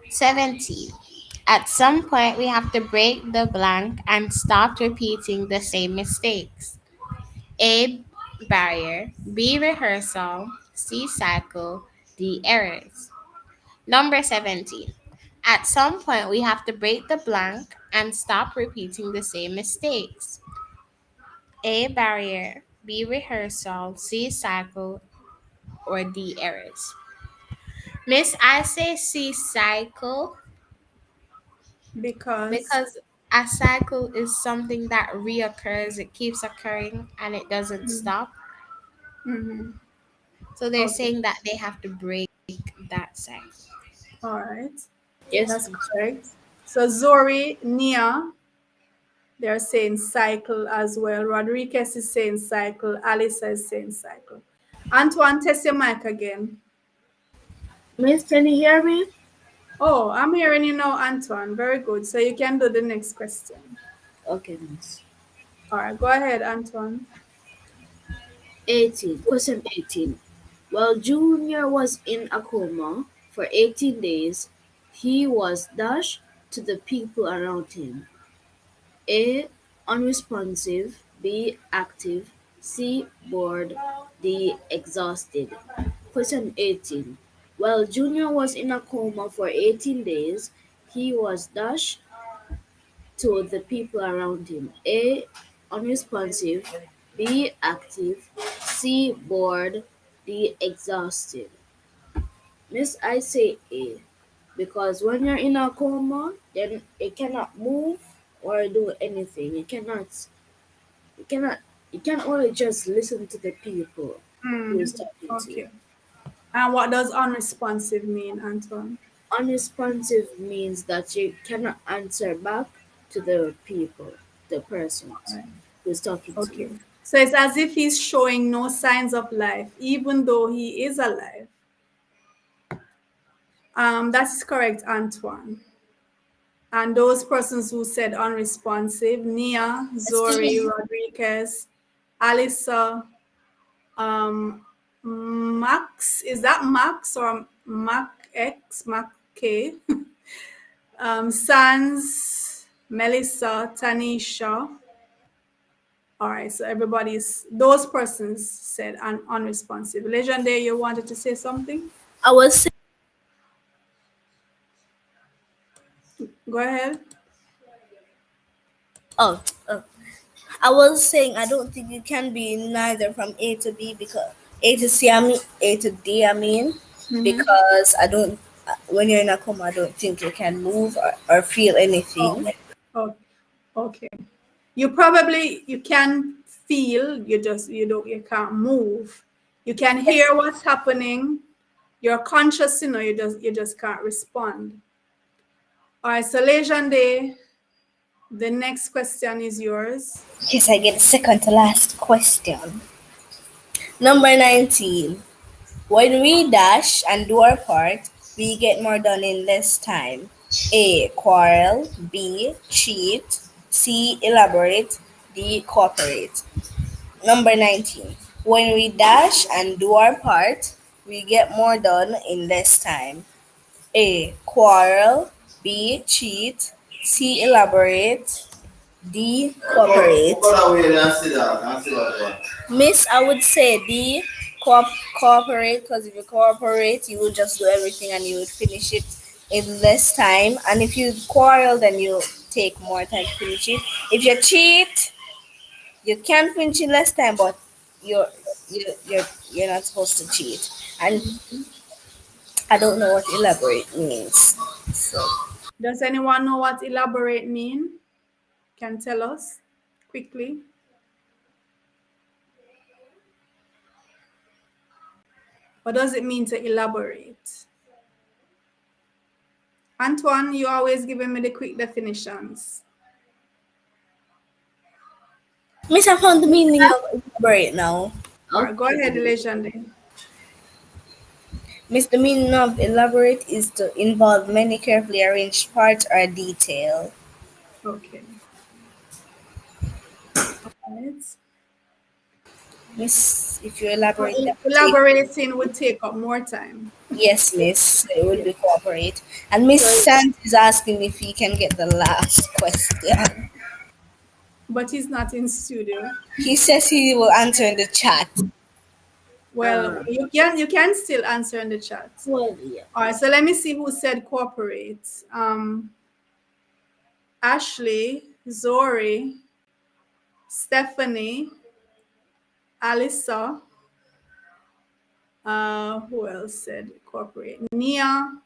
17. At some point, we have to break the blank and stop repeating the same mistakes. A. Barrier. B. Rehearsal. C. Cycle. D. Errors. Number 17. At some point, we have to break the blank and stop repeating the same mistakes. A. Barrier. B. Rehearsal. C. Cycle. Or D. Errors. Miss, I say C. Cycle
Because
because a cycle is something that reoccurs, it keeps occurring and it doesn't stop.
mhm,
So they're
okay,
saying that they have to break that cycle.
all right,
Yes,
that's
miss.
correct. So Zori, Nia, they're saying cycle as well. Rodriguez is saying cycle. Alisa is saying cycle. Antoine, test your mic again.
Miss, can you hear me?
Oh, I'm hearing you now, Antoine. Very good. So you can do the next question.
Okay, miss.
All right, go ahead, Antoine.
18. Question 18. While Junior was in a coma for 18 days, he was dashed to the people around him. A. Unresponsive. B. Active. C. Bored. D. Exhausted. Question 18. While Junior was in a coma for 18 days, he was dashed to the people around him. A. Unresponsive. B. Active. C. Bored. D. Exhausted. Miss, I say A. Because when you're in a coma, then you cannot move or do anything. You cannot, you can only just listen to the people who is talking to you.
Okay. And what does unresponsive mean, Antoine?
Unresponsive means that you cannot answer back to the people, the
All
persons
right.
who is talking to
Okay.
you.
So it's as if he's showing no signs of life, even though he is alive. That's correct, Antoine. And those persons who said unresponsive, Nia,
Excuse
Zori,
me.
Rodriguez, Alisa, Max, is that Max or Mac X? Mac? Okay. Sans, Melissa, Tanisha. All right, so everybody's, those persons said unresponsive. Legendary, you wanted to say something?
I was saying,
Go ahead.
oh, oh, I was saying I don't think it can be neither from A to B because A to C, I mean A to D, I mean,
Mm-hmm.
because I don't. When you're in a coma, I don't think you can move or feel
Oh,
anything.
oh, okay. You can feel, you can't move. You can
Yes.
hear what's happening. You're conscious, you just can't respond. All right, so Legendary, the next question is yours.
Yes, I get the second to last question. Number 19. When we dash and do our part, we get more done in less time. A. Quarrel. B. Cheat. C. Elaborate. D. Cooperate. Number 19. When we dash and do our part, we get more done in less time. A. Quarrel. B. Cheat. C. Elaborate. D. Cooperate. Miss, I would say D. Cooperate, because if you cooperate, you will just do everything and you would finish it in less time. And if you quarrel, then you take more time to finish it. If you cheat, you can finish in less time, but you're you're not supposed to cheat. And I don't know what elaborate means. So
Does anyone know what elaborate mean? Can tell us quickly. What does it mean to elaborate? Antoine, you always giving me the quick definitions.
Miss, I found the meaning of elaborate now.
All right, go ahead, Legendary.
Miss, the meaning of elaborate is to involve many carefully arranged parts or detail.
Okay. All right.
Miss, if you
So
elaborate, that would take.
elaborating would take up more time.
Yes, Miss, it would
Yeah.
be cooperate. And Miss
So,
Sant is asking if he can get the last question.
but he's not in studio.
He says he will answer in the chat.
Well, you can still answer in the chat.
Well, yeah.
All right. So let me see who said cooperate. Ashley, Zori, Stephanie, Alyssa. Who else said cooperate? Nia,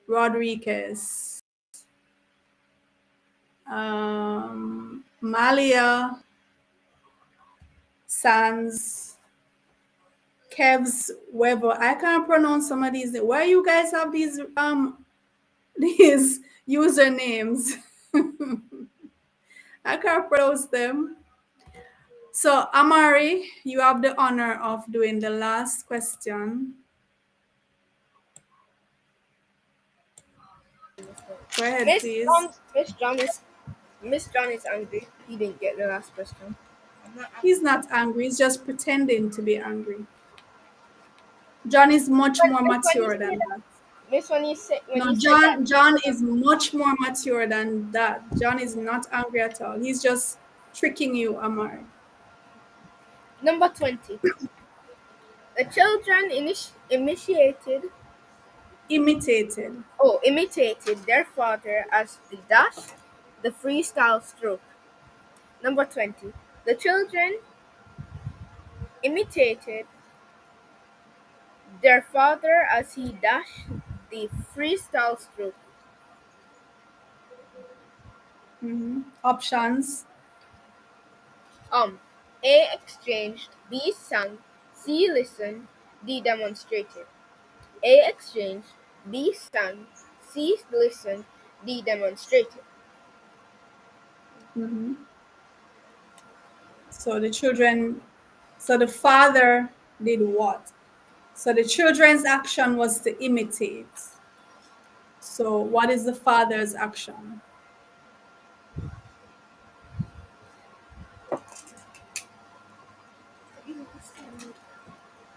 Rodriguez, Malia, Sands, Kevs, Weber. I can't pronounce some of these. Why you guys have these these usernames? I can't pronounce them. So Amari, you have the honor of doing the last question. Go ahead,
Miss
please.
John, Miss John is angry. He didn't get the last question.
He's not angry. He's just pretending to be angry. John is much more
Miss, when you
mature
say
than
that,
that.
Miss, when
No,
you said that,
John is much more mature than that. John is not angry at all. He's just tricking you, Amari.
number 20. The children
Imitated.
imitated their father as the dash, the freestyle stroke. Number 20. The children imitated their father as he dashed the freestyle stroke.
Options.
Um, A exchanged, B sang, C listened, D demonstrated. A exchanged, B sang, C listened, D demonstrated.
So the children, so the father did what? So the children's action was to imitate. So what is the father's action?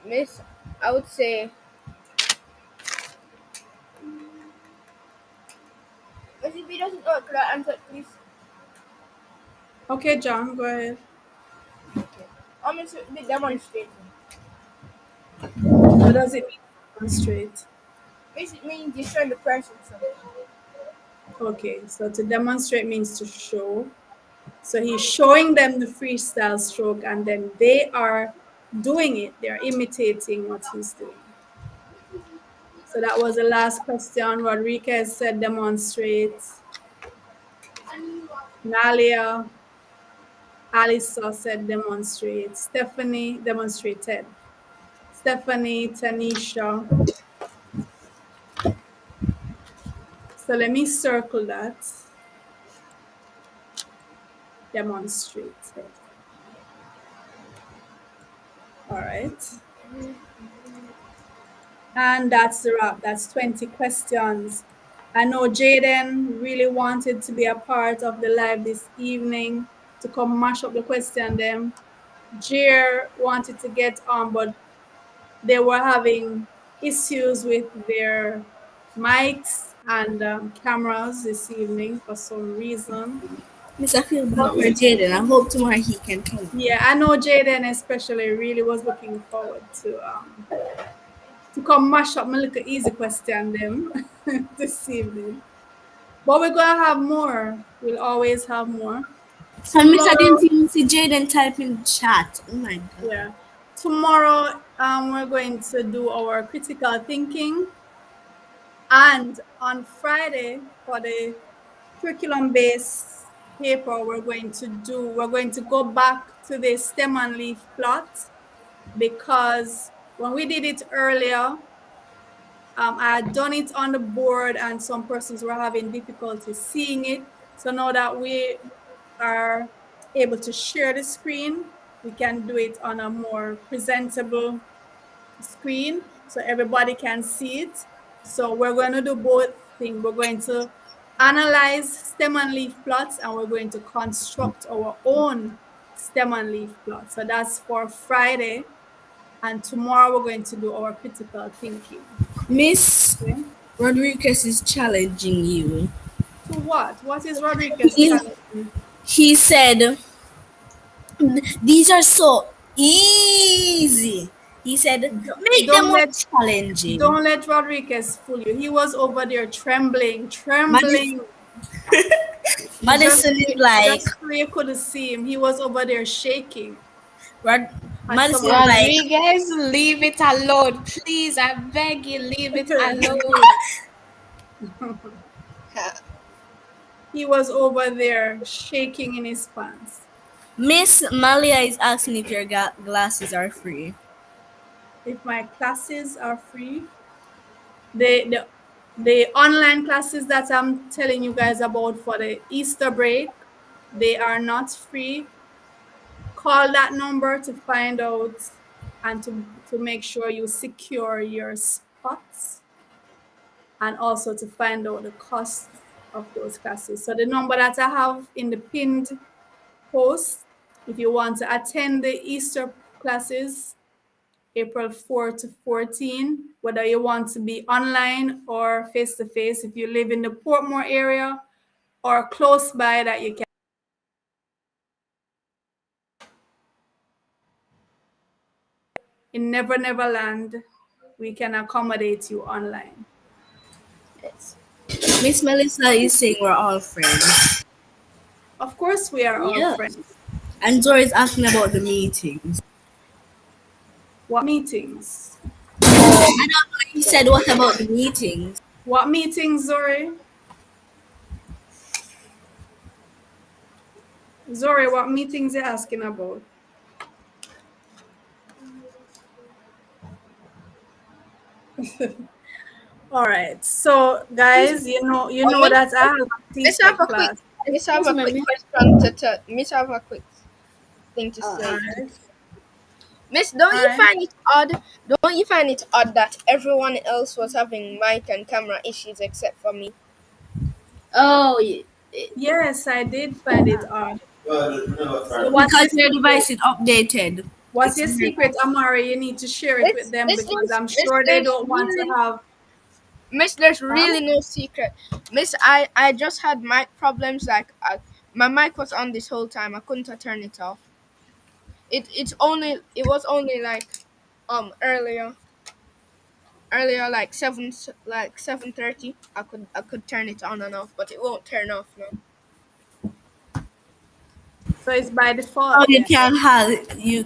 Miss, I would say Miss, if he doesn't know, could I answer it, please?
Okay, John, go ahead.
Okay. Miss, the demonstrating.
What does it mean to demonstrate?
Miss, it means you're showing the person something.
Okay, so to demonstrate means to show. So he's showing them the freestyle stroke and then they are doing it. They're imitating what he's doing. So that was the last question. Rodriguez said demonstrate. Nalia, Alisa said demonstrate. Stephanie demonstrated. Stephanie, Tanisha. So let me circle that. Demonstrated. All right. And that's the wrap. That's 20 questions. I know Jaden really wanted to be a part of the live this evening to come mash up the question them. Jer wanted to get on, but they were having issues with their mics and cameras this evening for some reason.
Miss, I feel bad
But
for Jaden. I hope tomorrow he can come.
yeah, I know Jaden especially really was looking forward to come mash up my little easy question them this evening. But we're gonna have more. We'll always have more.
So, Miss, I didn't
Tomorrow,
even see Jaden type in chat. Oh my god.
yeah. Tomorrow, we're going to do our critical thinking. And on Friday, for the curriculum-based paper, we're going to go back to the stem and leaf plot because when we did it earlier, I had done it on the board and some persons were having difficulty seeing it. So now that we are able to share the screen, we can do it on a more presentable screen so everybody can see it. So we're going to do both things. We're going to analyze stem and leaf plots and we're going to construct our own stem and leaf plot. So that's for Friday. And tomorrow we're going to do our critical thinking.
Miss
Okay?
Rodriguez is challenging you.
To what? What is Rodriguez
He,
challenging?
he said, these are so easy. He said, make them
Don't
more
let
challenging.
don't let Rodriguez fool you. He was over there trembling,
Madison,
trembling.
Madison is like,
Just so you couldn't see him. He was over there shaking
Rod,
as
Madison
someone
is like,
Rodriguez, leave it alone. Please, I beg you, leave it alone.
he was over there shaking in his pants.
Miss Malia is asking if your glasses are free.
If my classes are free, the the online classes that I'm telling you guys about for the Easter break, they are not free. Call that number to find out and to make sure you secure your spots and also to find out the cost of those classes. So the number that I have in the pinned post, if you want to attend the Easter classes, April 4 to 14, whether you want to be online or face to face, if you live in the Portmore area or close by that you can. In Never Never Land, we can accommodate you online.
Yes. Miss Melissa is saying we're all friends.
Of course, we are all
Yeah.
friends.
And Zora is asking about the meetings.
What meetings?
I don't know. He said, what about the meetings?
What meetings, Zori? Zori, what meetings you asking about? All right. So, guys, you know
Miss,
that I have a
Miss have
C-SEC
a quick,
class.
Miss have a
Excuse me,
quick
miss.
question Miss have a quick thing to
All
say.
right.
Miss, don't
All
you
right.
find it odd? Don't you find it odd that everyone else was having mic and camera issues except for me?
Oh, yeah.
Yes, I did find it odd. So,
Because your device is updated.
what's
It's
your
very
secret, Amari? You need to share it with them
This
because
means
I'm
this
sure they
there's
don't want to
really
have.
Miss, there's
Huh?
really no secret. Miss, I just had mic problems. Like my mic was on this whole time. I couldn't turn it off. It was only like earlier like 7:30. I could turn it on and off, but it won't turn off now.
So it's by
Oh,
default
you
then.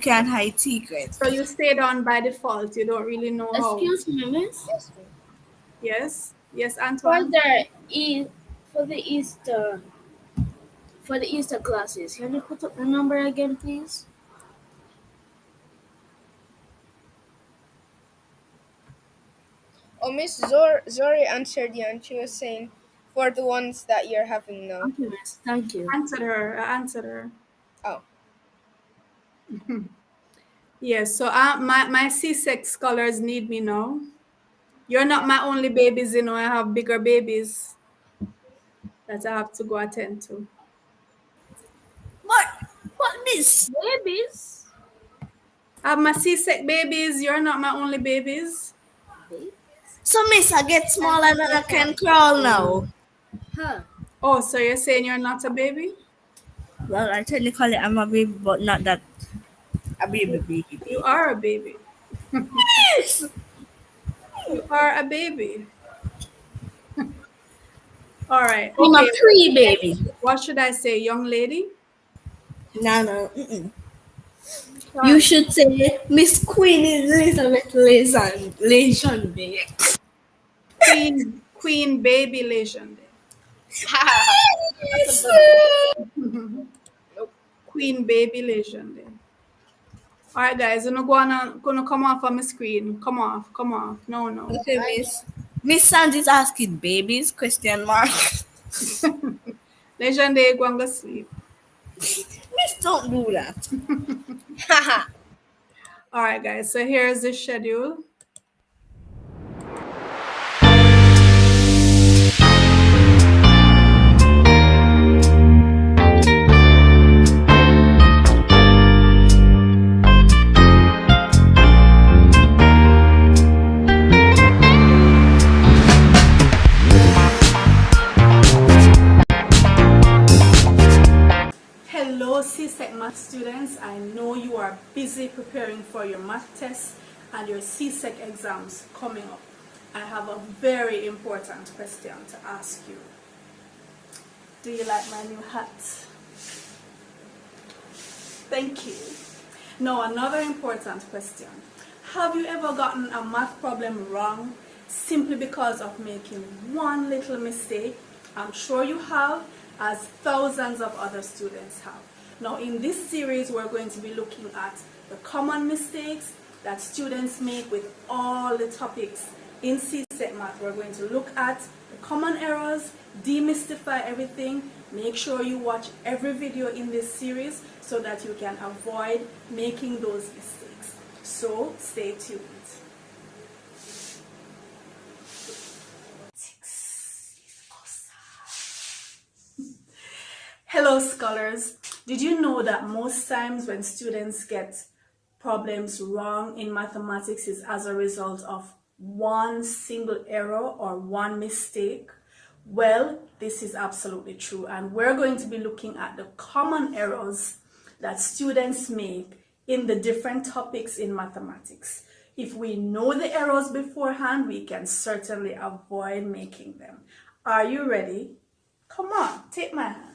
can't hide secrets.
So you stayed on by default. You don't really know how.
Excuse me, miss.
Yes, ma'am.
Yes? Yes,
For
Antoine?
the e for the Easter classes, can you put up the number again, please?
Oh, Miss Zori answered you, and she was saying for the ones that you're having now.
Okay, miss. Thank you.
Answered her. I answered her.
Oh,
Yes, so my C6 scholars need me now. You're not my only babies, you know. I have bigger babies that I have to go attend to.
What? What this?
Babies.
I have my C6 babies. You're not my only babies.
Baby.
So miss, I get smaller than I can crawl now.
Huh.
Oh, so you're saying you're not a baby?
Well, I technically I'm a baby, but not that a
You
baby.
are a baby.
Yes.
You are a baby. All right.
I'm a
Okay.
pre-baby.
What should I say, young lady?
No, no. Mm-mm. You
Sorry.
should say Miss Queen Elizabeth Legend.
Queen baby legend.
that's a
Yes.
good one. Nope.
Queen baby legend. All right, guys. I'm gonna come off on my screen. Come off. Come off. No, no.
Okay, Miss. Miss Sand is asking babies? Question mark.
Legend, go and go sleep.
Miss, don't do that.
All right, guys. So here's the schedule. Hello, CSEC math students. I know you are busy preparing for your math tests and your CSEC exams coming up. I have a very important question to ask you. Do you like my new hat? Thank you. Now, another important question. Have you ever gotten a math problem wrong simply because of making one little mistake? I'm sure you have, as thousands of other students have. Now, in this series, we're going to be looking at the common mistakes that students make with all the topics in CSEC Math. We're going to look at the common errors, demystify everything. Make sure you watch every video in this series so that you can avoid making those mistakes. So stay tuned. Hello scholars. Did you know that most times when students get problems wrong in mathematics is as a result of one single error or one mistake? Well, this is absolutely true, and we're going to be looking at the common errors that students make in the different topics in mathematics. If we know the errors beforehand, we can certainly avoid making them. Are you ready? Come on, take my hand.